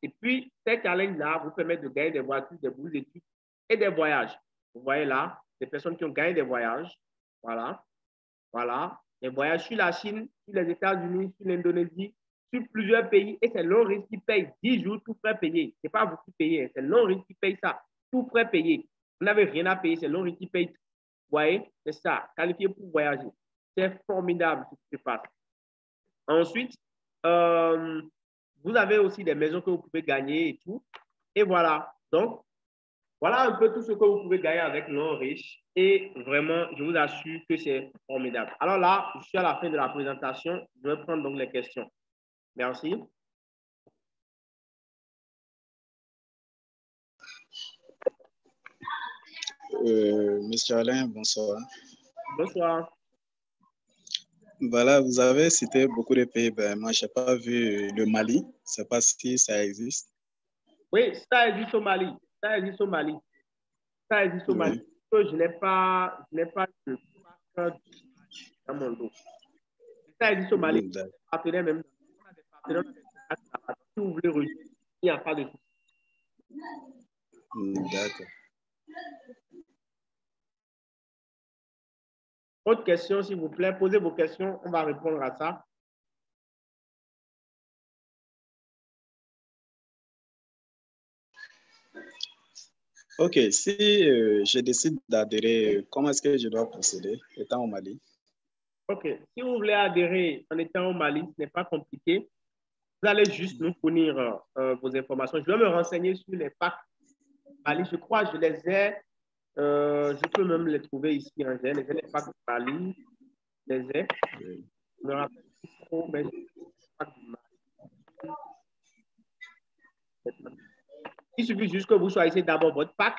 Et puis, ces challenges-là vous permettent de gagner des voitures, des bourses d'études et des voyages. Vous voyez là, des personnes qui ont gagné des voyages. Voilà. Voilà. Des voyages sur la Chine, sur les États-Unis, sur l'Indonésie, sur plusieurs pays. Et c'est l'on riche qui paye 10 jours, tout frais payé. Ce n'est pas vous qui payez, c'est l'on riche qui paye ça. Tout frais payé. Vous n'avez rien à payer, c'est l'on riche qui paye. Vous voyez, c'est ça. Qualifié pour voyager. C'est formidable ce qui se passe. Ensuite, vous avez aussi des maisons que vous pouvez gagner et tout. Et voilà. Donc, voilà un peu tout ce que vous pouvez gagner avec l'on riche. Et vraiment, je vous assure que c'est formidable. Alors là, je suis à la fin de la présentation. Je vais prendre donc les questions. Merci. Monsieur Alain, bonsoir. Bonsoir. Voilà, vous avez cité beaucoup de pays. Ben, moi, je n'ai pas vu le Mali. Je ne sais pas si ça existe. Oui, ça existe au Mali. Ça existe au Mali. Ça existe au Mali. Je n'ai pas de parc dans mon dos. Ça existe au Mali. Partenaires même. On a des partenaires. Si vous voulez rejoindre, il n'y a pas de souci. D'accord. Autre question, s'il vous plaît. Posez vos questions. On va répondre à ça. OK. Si je décide d'adhérer, comment est-ce que je dois procéder étant au Mali? OK. Si vous voulez adhérer en étant au Mali, ce n'est pas compliqué. Vous allez juste nous fournir vos informations. Je vais me renseigner sur les packs Mali. Je crois que je les ai. Je peux même les trouver ici. Hein. Les packs Mali. Les ai. Je me rappelle plus trop, mais les packs du Mali. Il suffit juste que vous choisissez d'abord votre pack.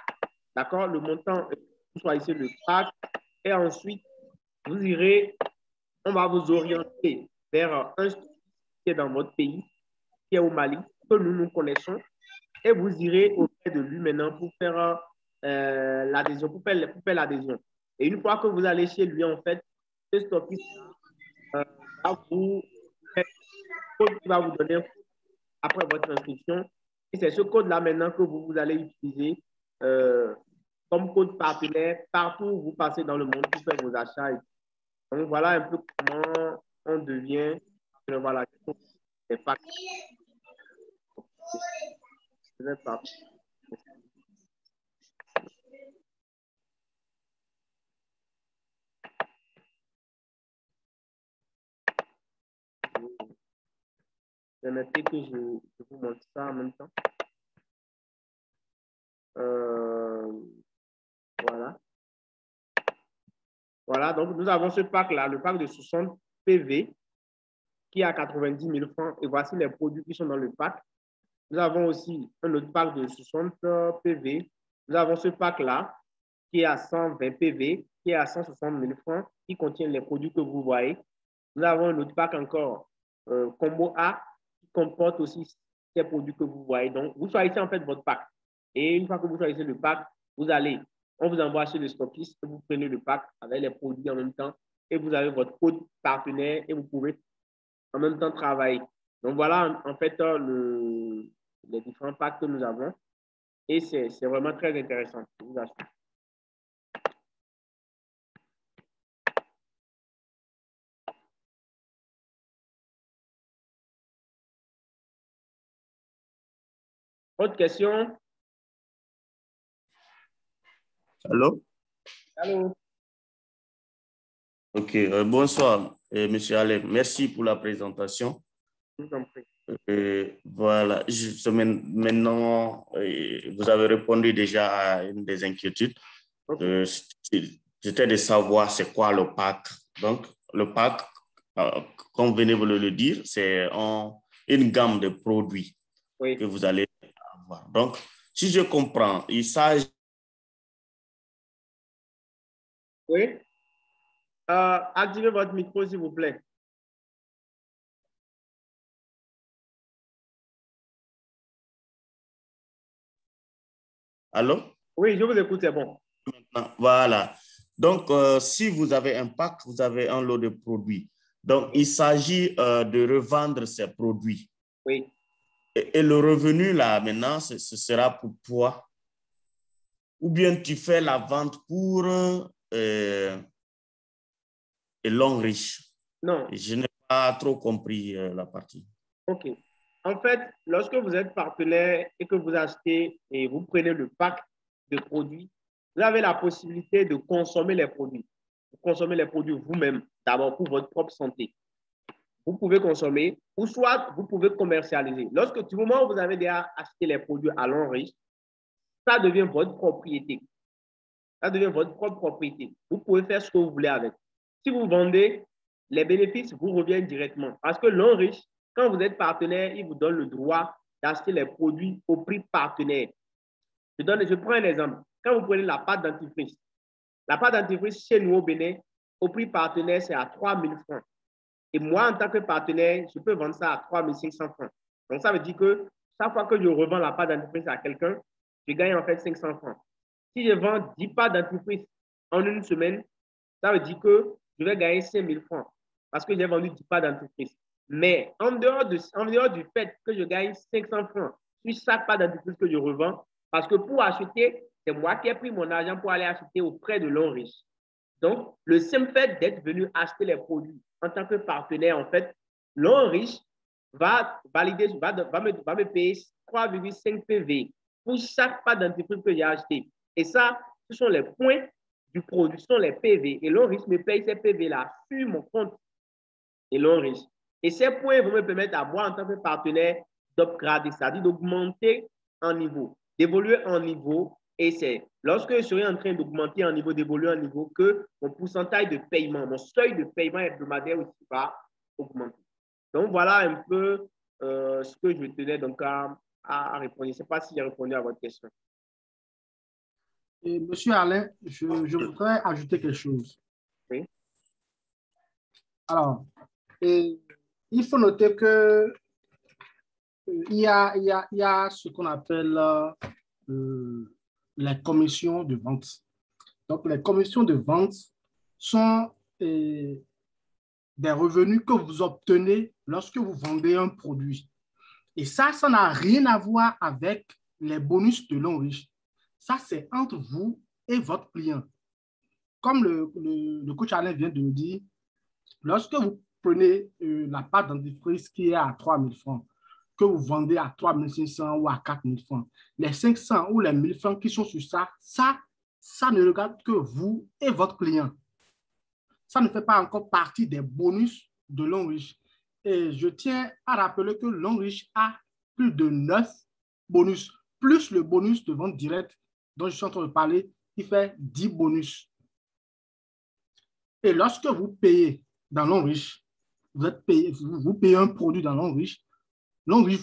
D'accord? Le montant, vous choisissez le pack. Et ensuite, vous irez, on va vous orienter vers un qui est dans votre pays, qui est au Mali, que nous connaissons. Et vous irez auprès de lui maintenant pour faire l'adhésion, pour faire l'adhésion. Et une fois que vous allez chez lui, en fait, ce stockiste va vous donner après votre inscription. Et c'est ce code-là maintenant que vous allez utiliser comme code partenaire partout où vous passez dans le monde pour faire vos achats. Donc, voilà un peu comment on devient. Voilà, c'est facile. Permettez que je vous montre ça en même temps. Voilà. Voilà, donc nous avons ce pack-là, le pack de 60 PV qui est à 90 000 francs. Et voici les produits qui sont dans le pack. Nous avons aussi un autre pack de 60 PV. Nous avons ce pack-là qui est à 120 PV, qui est à 160 000 francs, qui contient les produits que vous voyez. Nous avons un autre pack encore, Combo A, qui comporte aussi ces produits que vous voyez. Donc, vous choisissez en fait votre pack. Et une fois que vous choisissez le pack, on vous envoie chez le stockiste, vous prenez le pack avec les produits en même temps et vous avez votre code partenaire et vous pouvez en même temps travailler. Donc, voilà en fait les différents packs que nous avons et c'est vraiment très intéressant. Je vous assure. Autre question? Allô? Allô? Ok, bonsoir, Monsieur Alain. Merci pour la présentation. Je vous en prie. Voilà, maintenant, vous avez répondu déjà à une des inquiétudes. Okay. C'était de savoir c'est quoi le pack. Donc, le pack, comme venez vous le dire, c'est une gamme de produits que vous allez avoir. Donc, si je comprends, il s'agit... Oui. Activez votre micro, s'il vous plaît. Allô? Oui, je vous écoute, c'est bon. Voilà. Donc, si vous avez un pack, vous avez un lot de produits. Donc, il s'agit de revendre ces produits. Oui. Et le revenu, là, maintenant, ce sera pour toi? Ou bien tu fais la vente pour l'homme riche? Non. Je n'ai pas trop compris la partie. OK. En fait, lorsque vous êtes partenaire et que vous achetez et vous prenez le pack de produits, vous avez la possibilité de consommer les produits. Vous consommez les produits vous-même, d'abord pour votre propre santé. Vous pouvez consommer ou soit vous pouvez commercialiser. Du moment où vous avez déjà acheté les produits à l'homme riche, ça devient votre propriété. Ça devient votre propre propriété. Vous pouvez faire ce que vous voulez avec. Si vous vendez, les bénéfices vous reviennent directement. Parce que l'homme riche, quand vous êtes partenaire, il vous donne le droit d'acheter les produits au prix partenaire. Je prends un exemple. Quand vous prenez la pâte dentifrice chez nous au Bénin, au prix partenaire, c'est à 3 000 francs. Et moi, en tant que partenaire, je peux vendre ça à 3 500 francs. Donc, ça veut dire que chaque fois que je revends la pâte dentifrice à quelqu'un, je gagne en fait 500 francs. Si je vends 10 pâtes dentifrice en une semaine, ça veut dire que je vais gagner 5 000 francs parce que j'ai vendu 10 pâtes dentifrice. Mais en dehors du fait que je gagne 500 francs sur chaque pâte dentifrice que je revends, parce que pour acheter, c'est moi qui ai pris mon argent pour aller acheter auprès de l'homme riche. Donc, le simple fait d'être venu acheter les produits en tant que partenaire, en fait, l'homme riche va me payer 3,5 PV pour chaque pâte dentifrice que j'ai acheté. Et ça, ce sont les points du produit, ce sont les PV. Et l'homme riche me paye ces PV-là sur mon compte. Et l'homme riche. Et ces points vont me permettre à moi, en tant que partenaire, d'upgrader, c'est-à-dire d'augmenter en niveau, d'évoluer en niveau. Et c'est lorsque je serai en train d'augmenter en niveau, d'évoluer en niveau, que mon pourcentage de paiement, mon seuil de paiement hebdomadaire aussi va augmenter. Donc, voilà un peu ce que je tenais donc à répondre. Je ne sais pas si j'ai répondu à votre question. Et Monsieur Alain, je voudrais ajouter quelque chose. Oui. Alors, il faut noter que il y a ce qu'on appelle les commissions de vente. Donc, les commissions de vente sont des revenus que vous obtenez lorsque vous vendez un produit. Et ça n'a rien à voir avec les bonus de l'homme riche. Ça, c'est entre vous et votre client. Comme le coach Alain vient de le dire, lorsque vous prenez la pâte dentifrice qui est à 3 000 francs, que vous vendez à 3 500 ou à 4 000 francs, les 500 ou les 1 000 francs qui sont sur ça ne regarde que vous et votre client. Ça ne fait pas encore partie des bonus de l'homme riche. Et je tiens à rappeler que l'homme riche a plus de 9 bonus, plus le bonus de vente directe dont je suis en train de parler, il fait 10 bonus. Et lorsque vous payez dans l'homme riche, vous payez un produit dans l'homme riche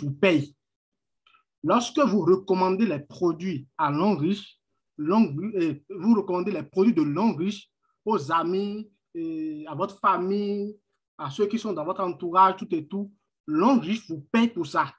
vous paye. Lorsque vous recommandez les produits à l'homme riche, vous recommandez les produits de l'homme riche aux amis, à votre famille, à ceux qui sont dans votre entourage, tout et tout, l'homme riche vous paye pour ça.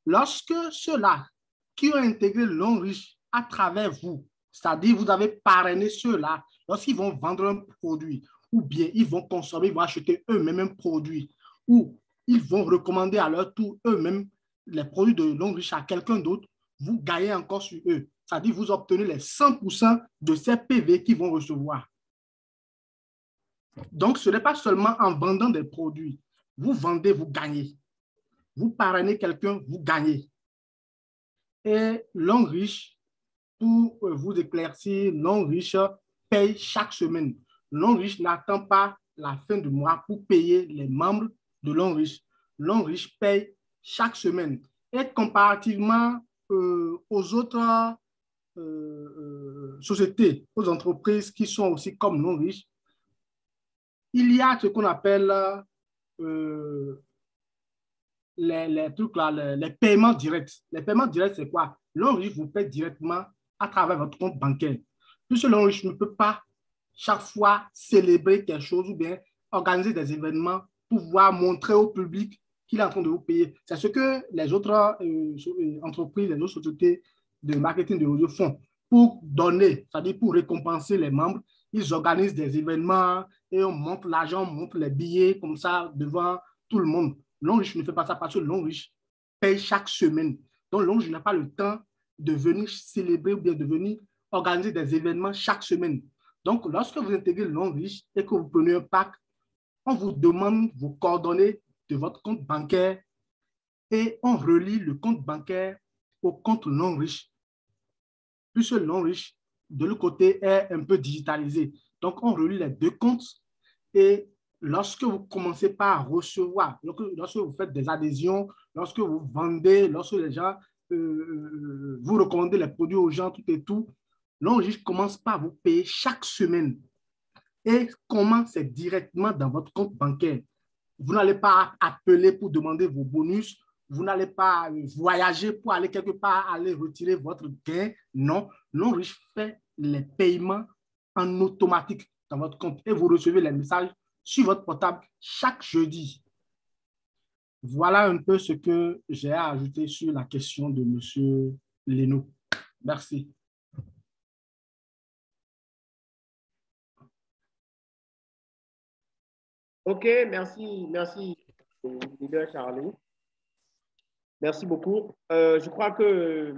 Lorsque ceux-là qui ont intégré l'homme riche à travers vous, c'est-à-dire vous avez parrainé ceux-là, lorsqu'ils vont vendre un produit, ou bien ils vont consommer, ils vont acheter eux-mêmes un produit, ou ils vont recommander à leur tour eux-mêmes les produits de l'homme riche à quelqu'un d'autre, vous gagnez encore sur eux. C'est-à-dire vous obtenez les 100% de ces PV qu'ils vont recevoir. Donc, ce n'est pas seulement en vendant des produits. Vous vendez, vous gagnez. Vous parrainez quelqu'un, vous gagnez. Et l'homme riche, pour vous éclaircir, l'homme riche paye chaque semaine. L'homme riche n'attend pas la fin du mois pour payer les membres de Longrich. Longrich paye chaque semaine. Et comparativement aux autres sociétés, aux entreprises qui sont aussi comme Longrich, il y a ce qu'on appelle les trucs là, les paiements directs. Les paiements directs, c'est quoi? Longrich vous paie directement à travers votre compte bancaire. Puisque Longrich ne peut pas chaque fois célébrer quelque chose ou bien organiser des événements pour pouvoir montrer au public qu'il est en train de vous payer. C'est ce que les autres entreprises, les autres sociétés de marketing de réseau font pour donner, c'est-à-dire pour récompenser les membres. Ils organisent des événements et on montre l'argent, on montre les billets comme ça devant tout le monde. Longrich ne fait pas ça parce que Longrich paye chaque semaine. Donc, Longrich n'a pas le temps de venir célébrer ou bien de venir organiser des événements chaque semaine. Donc, lorsque vous intégrez Longrich et que vous prenez un pack, on vous demande vos coordonnées de votre compte bancaire et on relie le compte bancaire au compte Longrich. Puisque Longrich, de l'autre côté, est un peu digitalisé. Donc, on relie les deux comptes et lorsque vous commencez par recevoir, lorsque vous faites des adhésions, lorsque vous vendez, lorsque les gens, vous recommandez les produits aux gens, tout et tout, Longrich commence par vous payer chaque semaine. Et comment? C'est directement dans votre compte bancaire. Vous n'allez pas appeler pour demander vos bonus. Vous n'allez pas voyager pour aller quelque part, aller retirer votre gain. Non, Longrich fait les paiements en automatique dans votre compte et vous recevez les messages sur votre portable chaque jeudi. Voilà un peu ce que j'ai à ajouter sur la question de M. Leno. Merci. OK, merci, leader Charlie. Merci beaucoup. Je crois que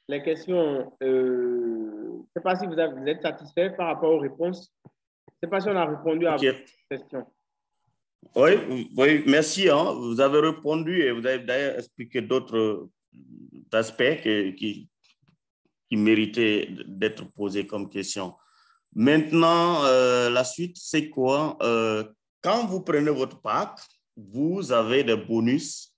les questions, je ne sais pas si vous êtes satisfait par rapport aux réponses. Je ne sais pas si on a répondu à vos questions. Oui, merci. Hein. Vous avez répondu et vous avez d'ailleurs expliqué d'autres aspects qui méritaient d'être posés comme question. Maintenant, la suite, c'est quoi? Quand vous prenez votre pack, vous avez des bonus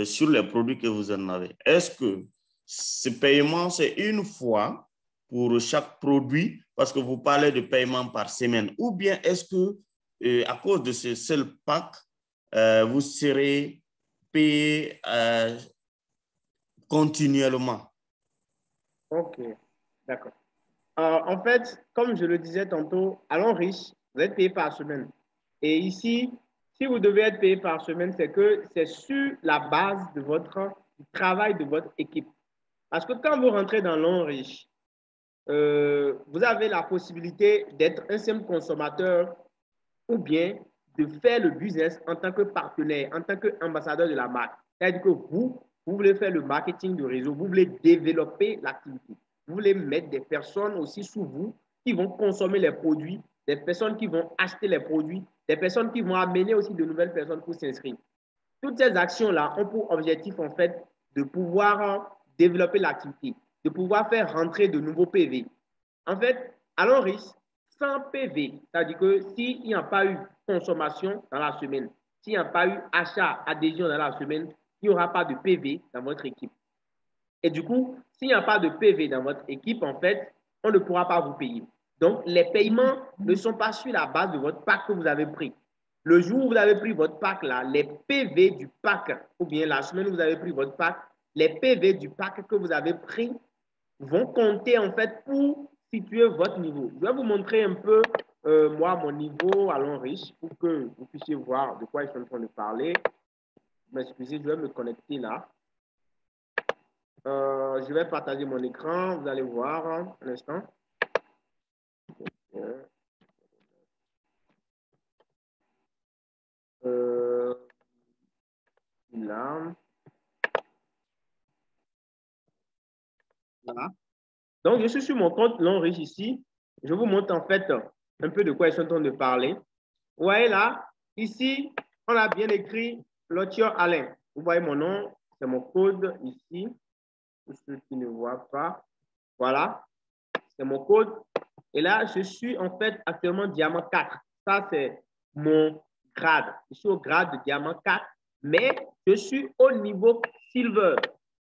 sur les produits que vous en avez. Est-ce que ce paiement, c'est une fois pour chaque produit, parce que vous parlez de paiement par semaine, ou bien est-ce que, à cause de ce seul pack, vous serez payé continuellement? OK, d'accord. En fait, comme je le disais tantôt, à Longrich, vous êtes payé par semaine. Et ici, si vous devez être payé par semaine, c'est que c'est sur la base de du travail de votre équipe. Parce que quand vous rentrez dans Longrich, vous avez la possibilité d'être un simple consommateur ou bien de faire le business en tant que partenaire, en tant qu'ambassadeur de la marque. C'est-à-dire que vous voulez faire le marketing de réseau, vous voulez développer l'activité. Vous voulez mettre des personnes aussi sous vous qui vont consommer les produits, des personnes qui vont acheter les produits, des personnes qui vont amener aussi de nouvelles personnes pour s'inscrire. Toutes ces actions-là ont pour objectif, en fait, de pouvoir développer l'activité, de pouvoir faire rentrer de nouveaux PV. En fait, à Longrich, sans PV, c'est-à-dire que s'il n'y a pas eu consommation dans la semaine, s'il n'y a pas eu achat, adhésion dans la semaine, il n'y aura pas de PV dans votre équipe. Et du coup, s'il n'y a pas de PV dans votre équipe, en fait, on ne pourra pas vous payer. Donc, les paiements ne sont pas sur la base de votre pack que vous avez pris. Le jour où vous avez pris votre pack, là, les PV du pack, ou bien la semaine où vous avez pris votre pack, les PV du pack que vous avez pris vont compter, en fait, pour situer votre niveau. Je vais vous montrer un peu, moi, mon niveau à Longrich, pour que vous puissiez voir de quoi je suis en train de parler. M'excusez, je vais me connecter là. Je vais partager mon écran, vous allez voir un instant. Là. Voilà. Donc, je suis sur mon compte Longrich ici. Je vous montre en fait un peu de quoi je suis en train de parler. Vous voyez là, ici, on a bien écrit Lotier Alain. Vous voyez mon nom, c'est mon code ici. Pour ceux qui ne voient pas. Voilà, c'est mon code. Et là, je suis en fait actuellement diamant 4. Ça, c'est mon grade. Je suis au grade de diamant 4, mais je suis au niveau silver.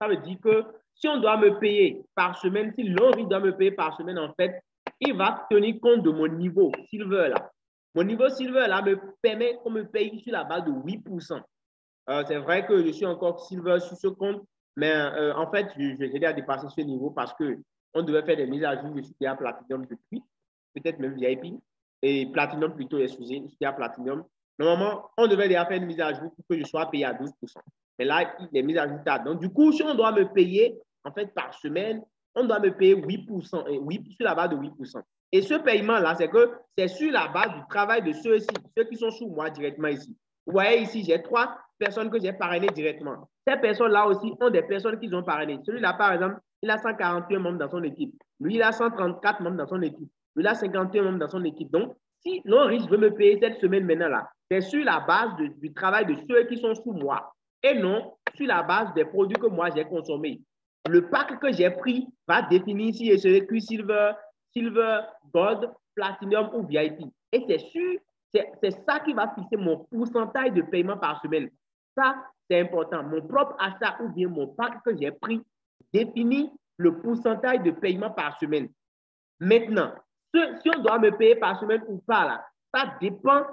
Ça veut dire que si on doit me payer par semaine, si l'Henri doit me payer par semaine, en fait, il va tenir compte de mon niveau silver là. Mon niveau silver là me permet qu'on me paye sur la base de 8%. C'est vrai que je suis encore silver sur ce compte, mais en fait, j'ai déjà dépassé ce niveau parce qu'on devait faire des mises à jour. Je suis déjà Platinum depuis, peut-être même VIP, et Platinum plutôt, excusez, je suis déjà Platinum. Normalement, on devait déjà faire une mise à jour pour que je sois payé à 12%. Mais là, les mises à jour tardent. Donc, du coup, si on doit me payer, en fait, par semaine, on doit me payer 8%, sur la base de 8%. Et ce paiement-là, c'est que c'est sur la base du travail de ceux-ci, ceux qui sont sous moi directement ici. Vous voyez ici, j'ai 3 personnes que j'ai parrainées directement. Ces personnes-là aussi ont des personnes qu'ils ont parrainées. Celui-là, par exemple, il a 141 membres dans son équipe. Lui, il a 134 membres dans son équipe. Lui, il a 51 membres dans son équipe. Donc, si l'Henri veut me payer cette semaine maintenant-là, c'est sur la base du travail de ceux qui sont sous moi et non sur la base des produits que moi j'ai consommés. Le pack que j'ai pris va définir si je serai Q-Silver, Silver, Gold, Platinum ou VIP. Et c'est ça qui va fixer mon pourcentage de paiement par semaine. Ça, c'est important. Mon propre achat ou bien mon pack que j'ai pris définit le pourcentage de paiement par semaine. Maintenant, si on doit me payer par semaine ou pas, là, ça dépend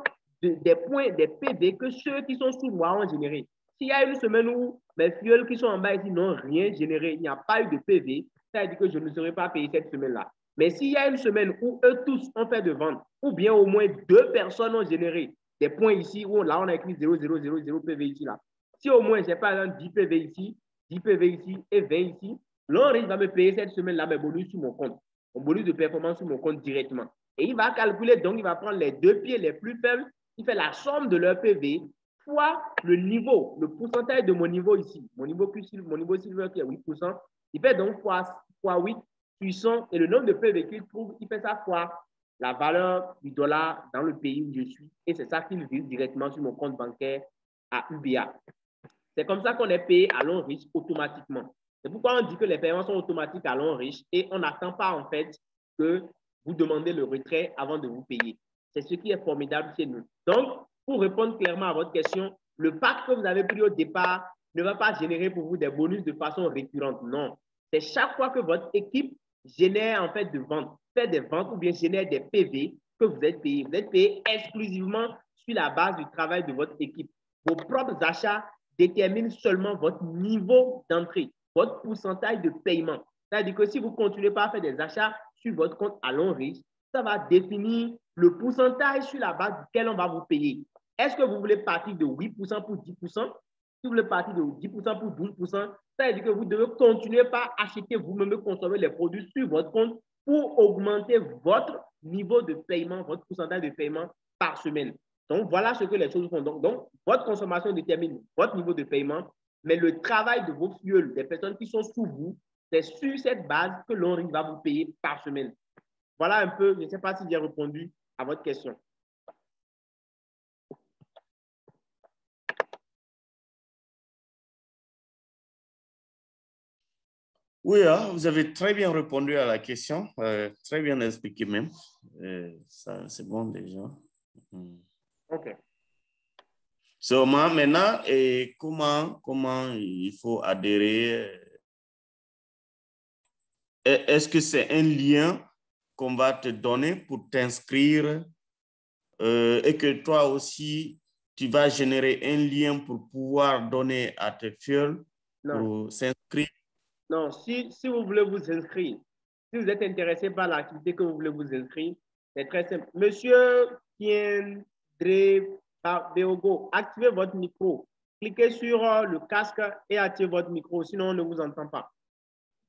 des points, des PV que ceux qui sont sous moi ont généré. S'il y a une semaine où mes fioles qui sont en bas ici n'ont rien généré, il n'y a pas eu de PV, ça veut dire que je ne serai pas payé cette semaine-là. Mais s'il y a une semaine où eux tous ont fait de vente, ou bien au moins 2 personnes ont généré des points ici, où là on a écrit 0, 0, 0, 0 PV ici, là. Si au moins j'ai par exemple 10 PV ici, 10 PV ici et 20 ici, l'Henri va me payer cette semaine-là mes bonus sur mon compte. Mon bonus de performance sur mon compte directement. Et il va calculer, donc il va prendre les 2 pieds les plus faibles, il fait la somme de leur PV fois le niveau, le pourcentage de mon niveau ici, mon niveau silver qui est 8%, il fait donc fois 8 puissant et le nombre de PV qu'il trouve, il fait ça fois la valeur du dollar dans le pays où je suis et c'est ça qu'il vise directement sur mon compte bancaire à UBA. C'est comme ça qu'on est payé à l'Henri automatiquement. C'est pourquoi on dit que les paiements sont automatiques à l'Henri et on n'attend pas en fait que vous demandez le retrait avant de vous payer. C'est ce qui est formidable chez nous. Donc, pour répondre clairement à votre question, le pack que vous avez pris au départ ne va pas générer pour vous des bonus de façon récurrente. Non. C'est chaque fois que votre équipe génère en fait de ventes, fait des ventes ou bien génère des PV que vous êtes payé. Vous êtes payé exclusivement sur la base du travail de votre équipe. Vos propres achats déterminent seulement votre niveau d'entrée, votre pourcentage de paiement. C'est-à-dire que si vous ne continuez pas à faire des achats sur votre compte à l'Henri, ça va définir le pourcentage sur la base duquel on va vous payer. Est-ce que vous voulez partir de 8% pour 10%? Si vous voulez partir de 10% pour 12%, ça veut dire que vous devez continuer par acheter vous-même consommer les produits sur votre compte pour augmenter votre niveau de paiement, votre pourcentage de paiement par semaine. Donc, voilà ce que les choses font. Donc, votre consommation détermine votre niveau de paiement, mais le travail de vos fioles, des personnes qui sont sous vous, c'est sur cette base que l'Henri va vous payer par semaine. Voilà un peu, je ne sais pas si j'ai répondu à votre question. Oui, vous avez très bien répondu à la question, très bien expliqué même. Ça, c'est bon déjà. OK. Seulement maintenant, comment il faut adhérer? Est-ce que c'est un lien qu'on va te donner pour t'inscrire et que toi aussi, tu vas générer un lien pour pouvoir donner à tes fioles pour s'inscrire? Non, si vous voulez vous inscrire, si vous êtes intéressé par l'activité que vous voulez vous inscrire, c'est très simple. Monsieur Tiendré Beogo, activez votre micro. Cliquez sur le casque et activez votre micro, sinon on ne vous entend pas.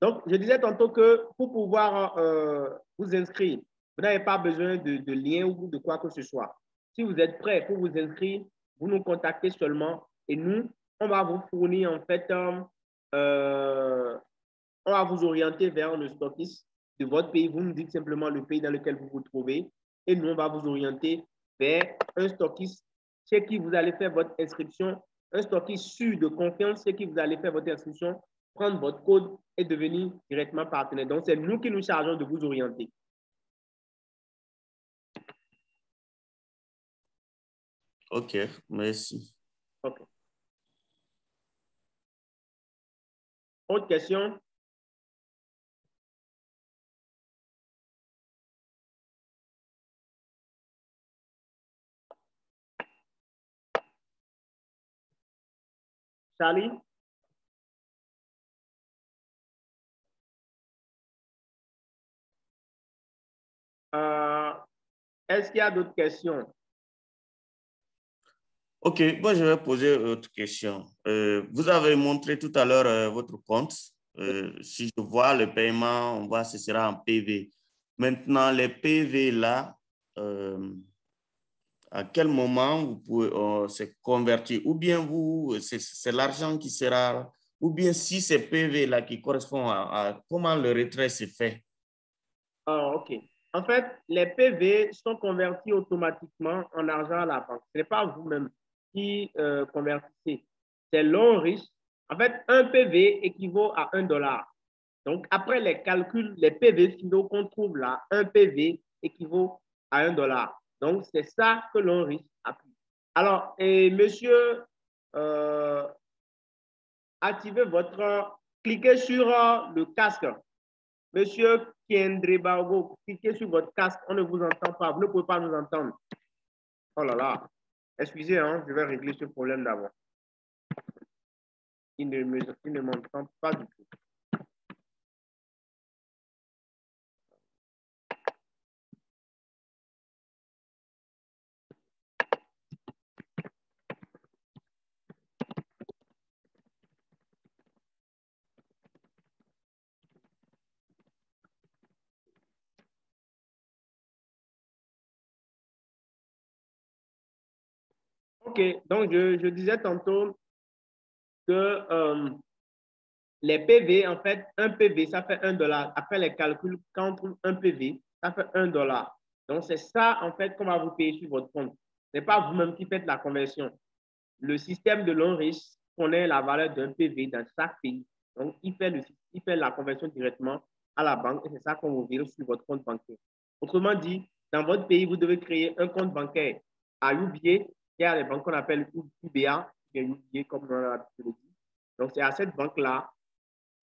Donc, je disais tantôt que pour pouvoir vous inscrire, vous n'avez pas besoin de lien ou de quoi que ce soit. Si vous êtes prêt pour vous inscrire, vous nous contactez seulement et nous, on va vous fournir en fait, on va vous orienter vers le stockiste de votre pays. Vous nous dites simplement le pays dans lequel vous vous trouvez et nous, on va vous orienter vers un stockiste chez qui vous allez faire votre inscription, un stockiste sûr de confiance chez qui vous allez faire votre inscription, prendre votre code et devenir directement partenaire. Donc, c'est nous qui nous chargeons de vous orienter. OK, merci. OK. Autre question? Charlie? Est-ce qu'il y a d'autres questions? OK, bon, je vais poser une autre question. Vous avez montré tout à l'heure votre compte. Si je vois le paiement, on voit que ce sera en PV. Maintenant, les PV là, à quel moment vous pouvez se convertir? Ou bien c'est l'argent qui sera, ou bien si c'est PV là qui correspond à comment le retrait se fait? Ah, OK. En fait, les PV sont convertis automatiquement en argent à la banque. Ce n'est pas vous-même qui convertissez. C'est l'on riche. En fait, un PV équivaut à $1. Donc, après les calculs, les PV finaux qu'on trouve là, un PV équivaut à $1. Donc, c'est ça que l'on riche appuie. Alors, et monsieur, activez cliquez sur le casque. Monsieur Kendrebago, cliquez sur votre casque, on ne vous entend pas, vous ne pouvez pas nous entendre. Oh là là, excusez, hein, je vais régler ce problème d'abord. Il ne m'entend pas du tout. OK, donc je disais tantôt que les PV, en fait, un PV, ça fait $1. Après les calculs, quand on trouve un PV, ça fait $1. Donc, c'est ça, en fait, qu'on va vous payer sur votre compte. Ce n'est pas vous-même qui faites la conversion. Le système de l'ONRICH connaît la valeur d'un PV dans chaque pays. Donc, il fait la conversion directement à la banque et c'est ça qu'on vous vire sur votre compte bancaire. Autrement dit, dans votre pays, vous devez créer un compte bancaire à UBA, qui est les banques qu'on appelle UBA, UBA comme on a l'habitude de dire. Donc, c'est à cette banque-là,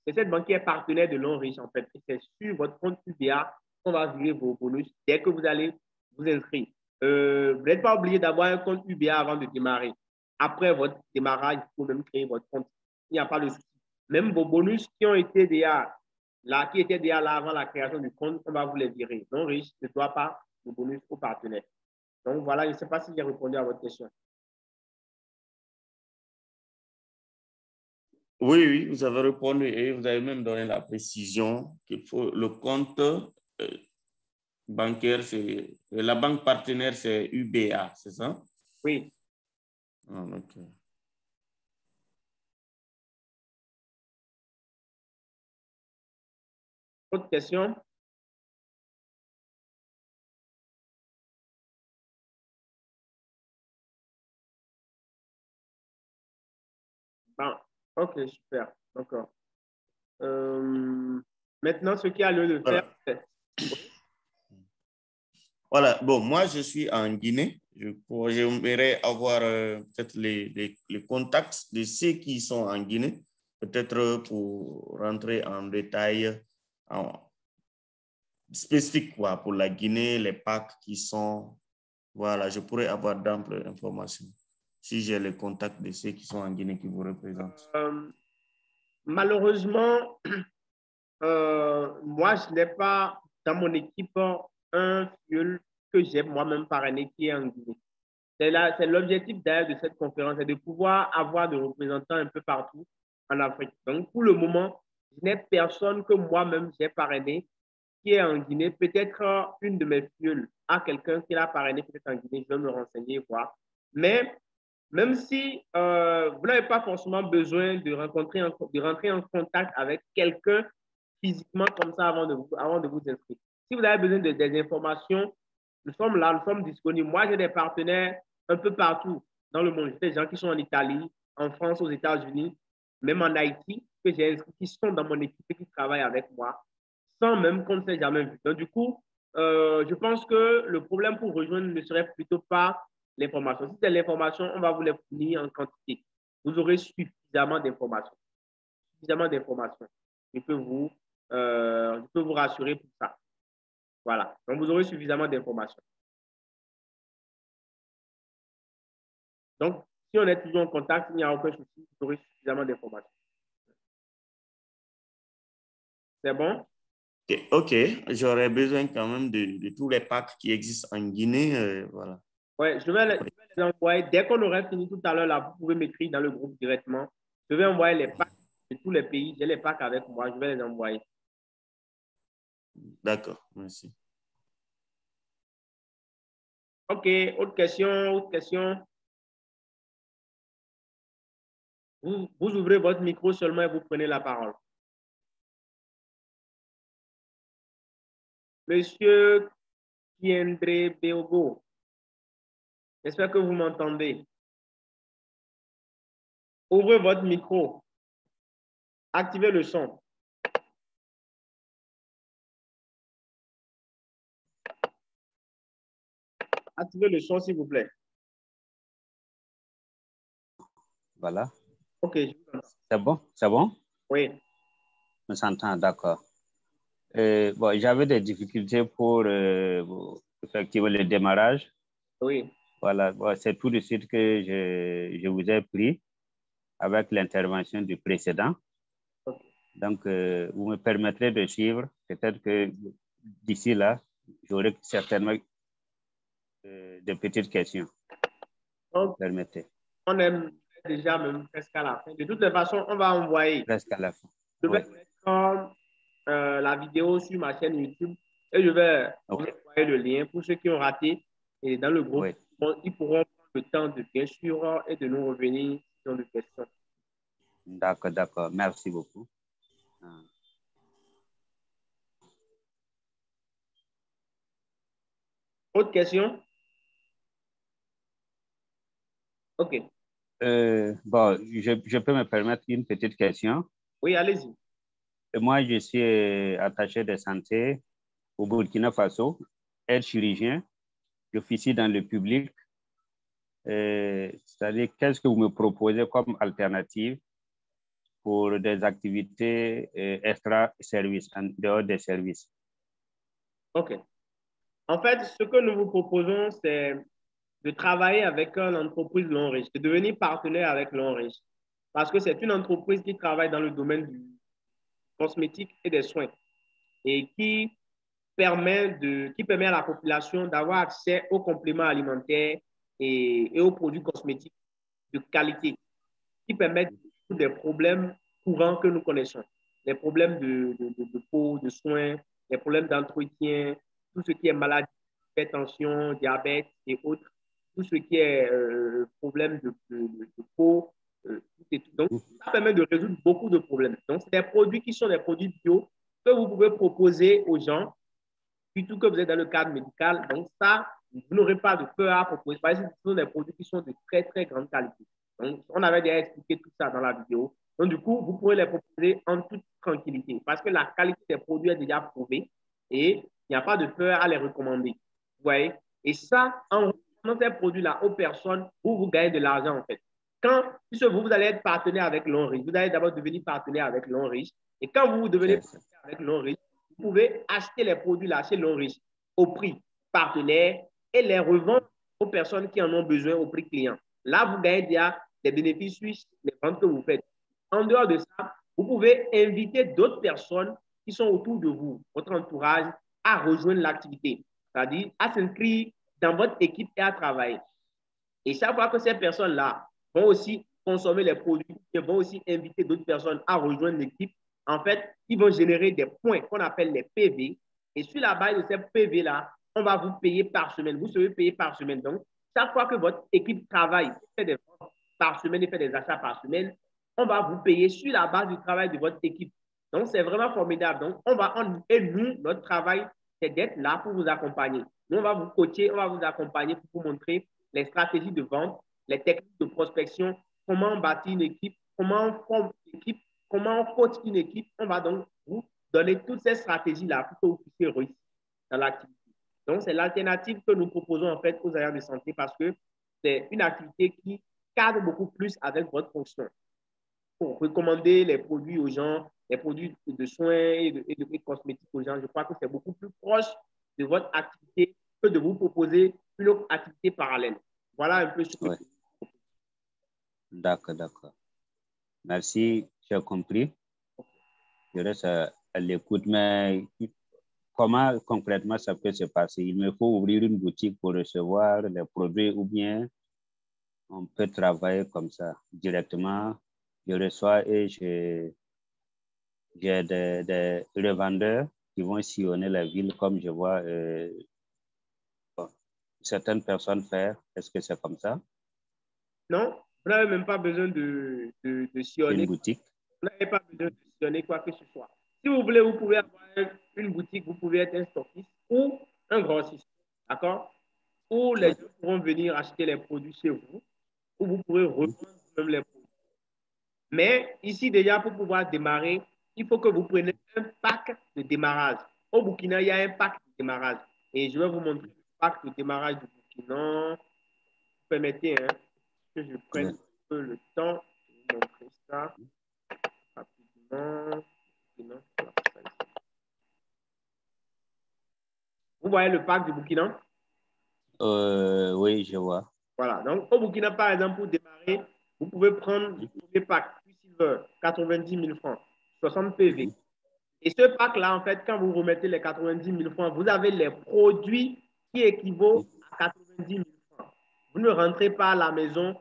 c'est cette banque qui est partenaire de l'ONRICH, en fait. Et c'est sur votre compte UBA qu'on va virer vos bonus dès que vous allez vous inscrire. Vous n'êtes pas obligé d'avoir un compte UBA avant de démarrer. Après votre démarrage, il faut même créer votre compte. Il n'y a pas de souci. Même vos bonus qui étaient déjà là avant la création du compte, on va vous les virer. L'ONRICH ne doit pas vos bonus aux partenaires. Donc voilà, je ne sais pas si j'ai répondu à votre question. Oui, oui, vous avez répondu et vous avez même donné la précision qu'il faut le compte bancaire, c'est la banque partenaire, c'est UBA, c'est ça? Oui. Ah, okay. Autre question? Bon, ok, super. D'accord. Maintenant, ce qui a lieu de faire, c'est... Voilà, bon, moi je suis en Guinée. J'aimerais avoir peut-être les contacts de ceux qui sont en Guinée, peut-être pour rentrer en détail spécifique quoi, pour la Guinée, les packs qui sont, voilà, je pourrais avoir d'amples informations si j'ai les contacts de ceux qui sont en Guinée qui vous représentent. Malheureusement, moi, je n'ai pas dans mon équipe un FIOL que j'ai moi-même parrainé qui est en Guinée. C'est l'objectif d'ailleurs de cette conférence, c'est de pouvoir avoir des représentants un peu partout en Afrique. Donc, pour le moment, je n'ai personne que moi-même j'ai parrainé qui est en Guinée. Peut-être une de mes fioles a quelqu'un qui l'a parrainé peut-être en Guinée. Je vais me renseigner, voir. Mais même si vous n'avez pas forcément besoin de rentrer en contact avec quelqu'un physiquement comme ça avant de vous inscrire. Si vous avez besoin des informations, nous sommes là, nous sommes disponibles. Moi, j'ai des partenaires un peu partout dans le monde. J'ai des gens qui sont en Italie, en France, aux États-Unis, même en Haïti, que j'ai inscrits, qui sont dans mon équipe et qui travaillent avec moi, sans même qu'on ne s'est jamais vu. Donc, du coup, je pense que le problème pour rejoindre ne serait plutôt pas l'information. Si c'est l'information, on va vous les fournir en quantité. Vous aurez suffisamment d'informations. Je peux vous rassurer pour ça. Voilà. Donc, vous aurez suffisamment d'informations. Donc, si on est toujours en contact, il n'y a aucun souci, vous aurez suffisamment d'informations. C'est bon? OK. J'aurais besoin quand même de tous les packs qui existent en Guinée. Voilà. Oui, je vais les envoyer. Dès qu'on aurait fini tout à l'heure, là, vous pouvez m'écrire dans le groupe directement. Je vais envoyer les packs de tous les pays. J'ai les packs avec moi. Je vais les envoyer. D'accord. Merci. OK. Autre question. Vous ouvrez votre micro seulement et vous prenez la parole. Monsieur Kiendre Beogo, j'espère que vous m'entendez. Ouvrez votre micro. Activez le son. Activez le son, s'il vous plaît. Voilà. OK. C'est bon? C'est bon? Oui. On s'entend, d'accord. Bon, j'avais des difficultés pour effectivement le démarrage. Oui. Voilà, bon, c'est tout de suite que je vous ai pris avec l'intervention du précédent. Okay. Donc, vous me permettrez de suivre. Peut-être que d'ici là, j'aurai certainement des petites questions. Donc, permettez. On est déjà même presque à la fin. De toutes les façons, on va envoyer. Presque à la fin. Je vais mettre la vidéo sur ma chaîne YouTube et je vais vous envoyer le lien pour ceux qui ont raté. Et dans le groupe, ils pourront prendre le temps de bien sûr et de nous revenir sur des questions. D'accord, d'accord. Merci beaucoup. Autre question? OK. Bon, je peux me permettre une petite question? Oui, allez-y. Moi, je suis attaché de santé au Burkina Faso, aide chirurgien. J'officie dans le public. C'est-à-dire, qu'est-ce que vous me proposez comme alternative pour des activités extra-services, en dehors des services? OK. En fait, ce que nous vous proposons, c'est de travailler avec une entreprise Longrich, de devenir partenaire avec Longrich. Parce que c'est une entreprise qui travaille dans le domaine du cosmétique et des soins et qui permet à la population d'avoir accès aux compléments alimentaires et aux produits cosmétiques de qualité qui permettent des problèmes courants que nous connaissons. Les problèmes de peau, de soins, les problèmes d'entretien, tout ce qui est maladie, hypertension, diabète et autres, tout ce qui est problème de peau, tout et tout. Donc, ça permet de résoudre beaucoup de problèmes. Donc, c'est des produits qui sont des produits bio que vous pouvez proposer aux gens, surtout que vous êtes dans le cadre médical. Donc, ça, vous n'aurez pas de peur à proposer. Parce que ce sont des produits qui sont de très, très grande qualité. Donc, on avait déjà expliqué tout ça dans la vidéo. Donc, du coup, vous pouvez les proposer en toute tranquillité parce que la qualité des produits est déjà prouvée et il n'y a pas de peur à les recommander. Vous voyez? Et ça, en recommandant ces produits-là aux personnes, vous gagnez de l'argent en fait. Puisque vous allez être partenaire avec Longrich, vous allez d'abord devenir partenaire avec Longrich. Et quand vous devenez partenaire avec Longrich, vous pouvez acheter les produits-là chez Longrich au prix partenaire et les revendre aux personnes qui en ont besoin au prix client. Là, vous gagnez déjà des bénéfices suisses des ventes que vous faites. En dehors de ça, vous pouvez inviter d'autres personnes qui sont autour de vous, votre entourage, à rejoindre l'activité, c'est-à-dire à s'inscrire dans votre équipe et à travailler. Et chaque fois que ces personnes-là vont aussi consommer les produits et vont aussi inviter d'autres personnes à rejoindre l'équipe, en fait, ils vont générer des points qu'on appelle les PV. Et sur la base de ces PV-là, on va vous payer par semaine. Vous serez payé par semaine. Donc, chaque fois que votre équipe travaille, fait des ventes par semaine et fait des achats par semaine, on va vous payer sur la base du travail de votre équipe. Donc, c'est vraiment formidable. Donc, et nous, notre travail, c'est d'être là pour vous accompagner. Nous, on va vous coacher, on va vous accompagner pour vous montrer les stratégies de vente, les techniques de prospection, comment on bâtit une équipe, comment on forme une équipe, comment on coach une équipe. On va donc vous donner toutes ces stratégies-là pour que vous puissiez réussir dans l'activité. Donc, c'est l'alternative que nous proposons en fait aux agents de santé parce que c'est une activité qui cadre beaucoup plus avec votre fonction. Pour recommander les produits aux gens, les produits de soins et de cosmétiques aux gens, je crois que c'est beaucoup plus proche de votre activité que de vous proposer une autre activité parallèle. Voilà un peu ce que je... D'accord, d'accord. Merci, j'ai compris. Je reste à l'écoute, mais comment concrètement ça peut se passer? Il me faut ouvrir une boutique pour recevoir les produits ou bien on peut travailler comme ça directement. Je reçois et j'ai des revendeurs qui vont sillonner la ville comme je vois certaines personnes faire. Est-ce que c'est comme ça? Non, vous n'avez même pas besoin de sillonner. Une boutique? Vous n'avez pas besoin de sillonner quoi que ce soit. Si vous voulez, vous pouvez avoir une boutique, vous pouvez être un stockiste ou un grossiste, d'accord? Où les gens pourront venir acheter les produits chez vous, ou vous pourrez revendre même les produits. Mais ici, déjà, pour pouvoir démarrer, il faut que vous preniez un pack de démarrage. Au Burkina, il y a un pack de démarrage. Et je vais vous montrer le pack de démarrage du Burkina. Vous permettez que je prenne un peu le temps de vous montrer ça rapidement. Vous voyez le pack du Burkina? Oui, je vois. Voilà. Donc, au Burkina, par exemple, pour démarrer, vous pouvez prendre le premier pack, Silver, 90 000 francs, 60 PV. Et ce pack-là, en fait, quand vous remettez les 90 000 francs, vous avez les produits qui équivaut à 90 000 francs. Vous ne rentrez pas à la maison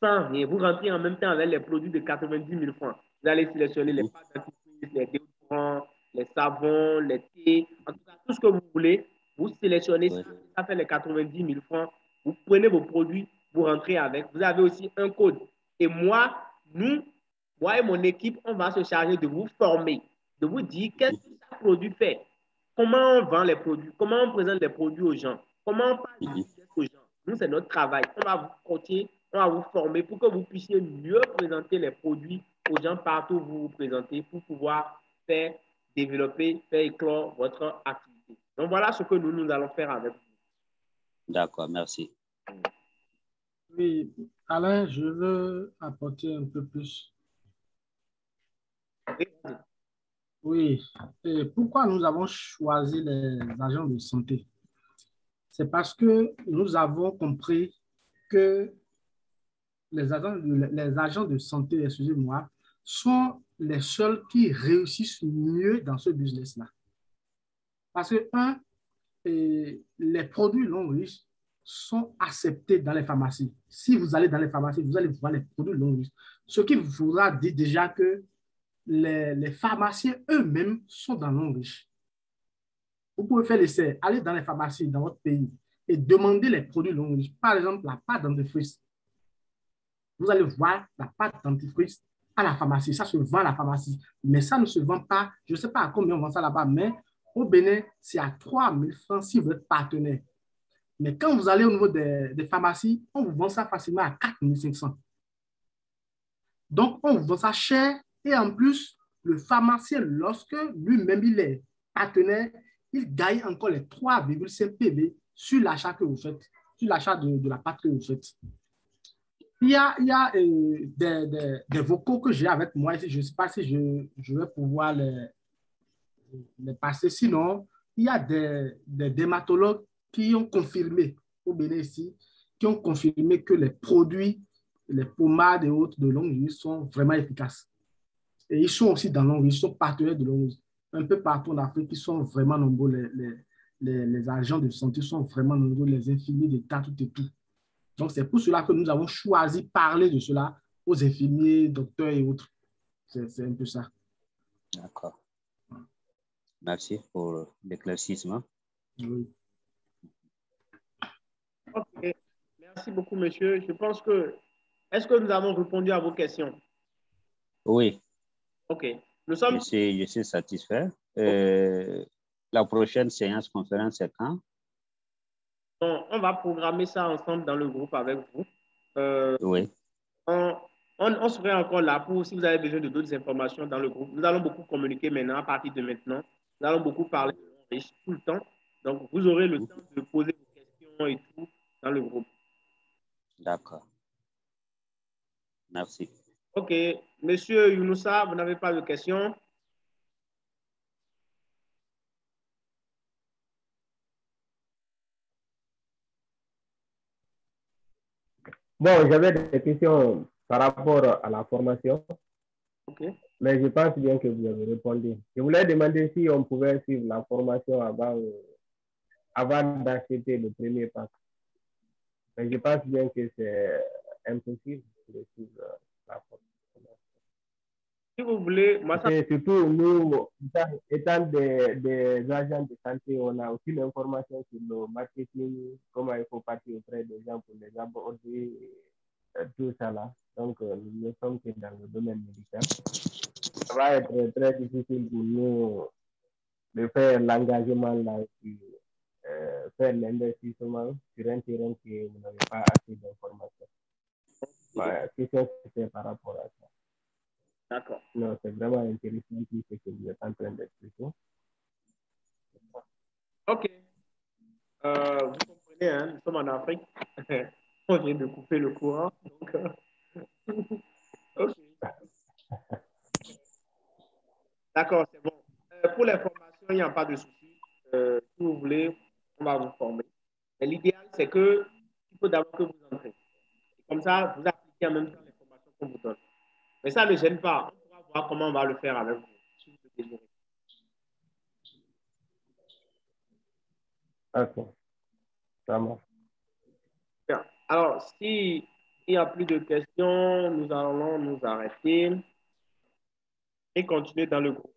sans rien. Vous rentrez en même temps avec les produits de 90 000 francs. Vous allez sélectionner les pâtes dentifrice, les déodorants, les savons, les thés, en tout cas, tout ce que vous voulez. Vous sélectionnez ça, ça fait les 90 000 francs. Vous prenez vos produits, vous rentrez avec. Vous avez aussi un code. Et moi et mon équipe, on va se charger de vous former, de vous dire qu'est-ce que chaque produit fait, comment on vend les produits, comment on présente les produits aux gens, comment on parle du business aux gens. Nous, c'est notre travail. On va vous coacher, on va vous former pour que vous puissiez mieux présenter les produits aux gens partout où vous vous présentez pour pouvoir faire développer, faire éclore votre activité. Donc, voilà ce que nous allons faire avec vous. D'accord, merci. Oui, Alain, je veux apporter un peu plus. Oui, et pourquoi nous avons choisi les agents de santé? C'est parce que nous avons compris que les agents de santé, excusez-moi, sont les seuls qui réussissent mieux dans ce business-là. Parce que, les produits non riches sont acceptés dans les pharmacies. Si vous allez dans les pharmacies, vous allez voir les produits non riches. Ce qui vous a dit déjà que les pharmaciens eux-mêmes sont dans non riche. Vous pouvez faire l'essai, aller dans les pharmacies dans votre pays et demander les produits non riches. Par exemple, la pâte dentifrice. Vous allez voir la pâte dentifrice à la pharmacie. Ça se vend à la pharmacie. Mais ça ne se vend pas. Je ne sais pas à combien on vend ça là-bas, mais au Bénin, c'est à 3 000 francs si vous êtes partenaire. Mais quand vous allez au niveau des pharmacies, on vous vend ça facilement à 4 500. Donc, on vous vend ça cher. Et en plus, le pharmacien, lorsque lui-même il est partenaire, il gagne encore les 3,5 PV sur l'achat que vous faites, sur l'achat de la pâte que vous faites. Il y a des vocaux que j'ai avec moi ici. Je ne sais pas si je vais pouvoir les passer. Sinon, il y a des dermatologues qui ont confirmé au Bénin ici, qui ont confirmé que les produits, les pommades et autres de longue vie sont vraiment efficaces. Et ils sont aussi dans longue vie, ils sont partenaires de longue vie. Un peu partout en Afrique, ils sont vraiment nombreux. Les agents de santé sont vraiment nombreux, les infirmiers d'État, tout et tout. Donc, c'est pour cela que nous avons choisi de parler de cela aux infirmiers, docteurs et autres. C'est un peu ça. D'accord. Merci pour l'éclaircissement. Oui. Ok. Merci beaucoup, monsieur. Je pense que... Est-ce que nous avons répondu à vos questions? Oui. Ok. Nous sommes... Je suis satisfait. La prochaine séance conférence, c'est quand? Bon, on va programmer ça ensemble dans le groupe avec vous. Oui. On serait encore là pour, si vous avez besoin de d'autres informations dans le groupe. Nous allons beaucoup communiquer maintenant, à partir de maintenant. Nous allons beaucoup parler de riches tout le temps. Donc, vous aurez le temps de poser vos questions et tout dans le groupe. D'accord. Merci. OK. Monsieur Younoussa, vous n'avez pas de questions? Bon, j'avais des questions par rapport à la formation. OK. Mais je pense bien que vous avez répondu. Je voulais demander si on pouvait suivre la formation avant d'acheter le premier pack. Mais je pense bien que c'est impossible de suivre la formation. Si vous voulez, moi, ça... surtout nous, étant des agents de santé, on a aussi l'information sur le marketing, comment il faut partir auprès des gens pour les aborder, tout ça là. Donc, nous ne sommes que dans le domaine médical. Ça va être très difficile pour nous de faire l'engagement là, faire l'investissement sur un terrain que vous n'avez pas assez d'informations. La question, c'était par rapport à ça. D'accord. Non, c'est vraiment intéressant ce que vous êtes en train d'expliquer. OK. Vous comprenez, hein, nous sommes en Afrique. On vient de couper le courant. Donc, OK. D'accord, c'est bon. Pour les formations, il n'y a pas de souci. Si vous voulez, on va vous former. Mais l'idéal, c'est que il faut d'abord que vous entrez. Et comme ça, vous appliquez en même temps les formations qu'on vous donne. Mais ça ne gêne pas. On pourra voir comment on va le faire avec vous, si vous le désirez. Ok, ça marche. Bien. Alors, s'il n'y a plus de questions, nous allons nous arrêter et continuer dans le groupe.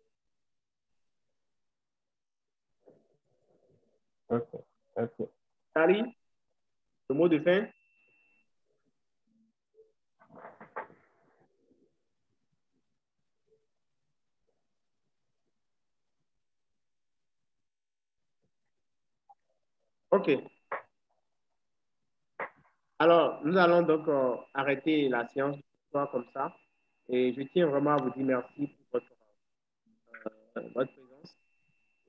Ok, ok. Ali, le mot de fin? OK. Alors, nous allons donc arrêter la séance comme ça. Et je tiens vraiment à vous dire merci pour votre présence.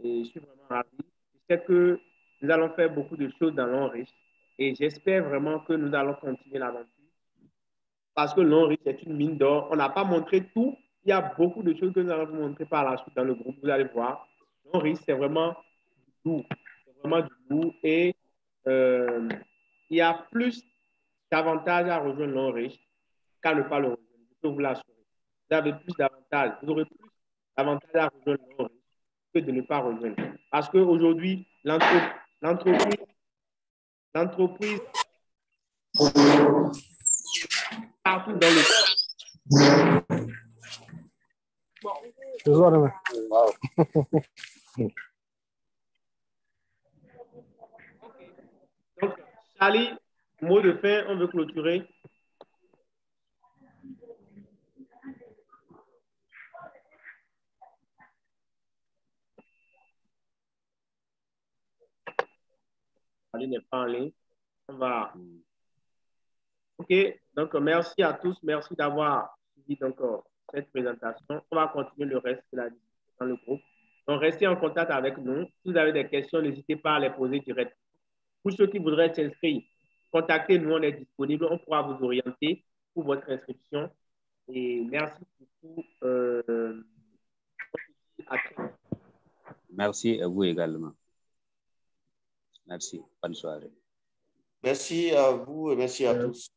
Et je suis vraiment ravi. Je sais que nous allons faire beaucoup de choses dans l'Onriche. Et j'espère vraiment que nous allons continuer l'aventure. Parce que l'Onriche est une mine d'or. On n'a pas montré tout. Il y a beaucoup de choses que nous allons vous montrer par la suite dans le groupe. Vous allez voir. L'Onriche, c'est vraiment du lourd. C'est vraiment du lourd. Et il y a plus d'avantages à rejoindre l'Onriche qu'à ne pas le rejoindre. Je peux vous l'assurer. Vous avez plus d'avantages. Vous aurez plus d'avantages à rejoindre l'Onriche que de ne pas rejoindre. Parce qu'aujourd'hui, l'entreprise partout dans le Wow. Donc, Charlie, mot de fin, on veut clôturer. Charlie n'est pas en ligne. On va. OK. Donc, merci à tous. Merci d'avoir suivi donc, cette présentation. On va continuer le reste de la discussion dans le groupe. Donc, restez en contact avec nous. Si vous avez des questions, n'hésitez pas à les poser directement. Pour ceux qui voudraient s'inscrire, contactez-nous, on est disponible. On pourra vous orienter pour votre inscription. Et merci beaucoup. À très bientôt. Merci à vous également. Merci. Bonne soirée. Merci à vous et merci à tous.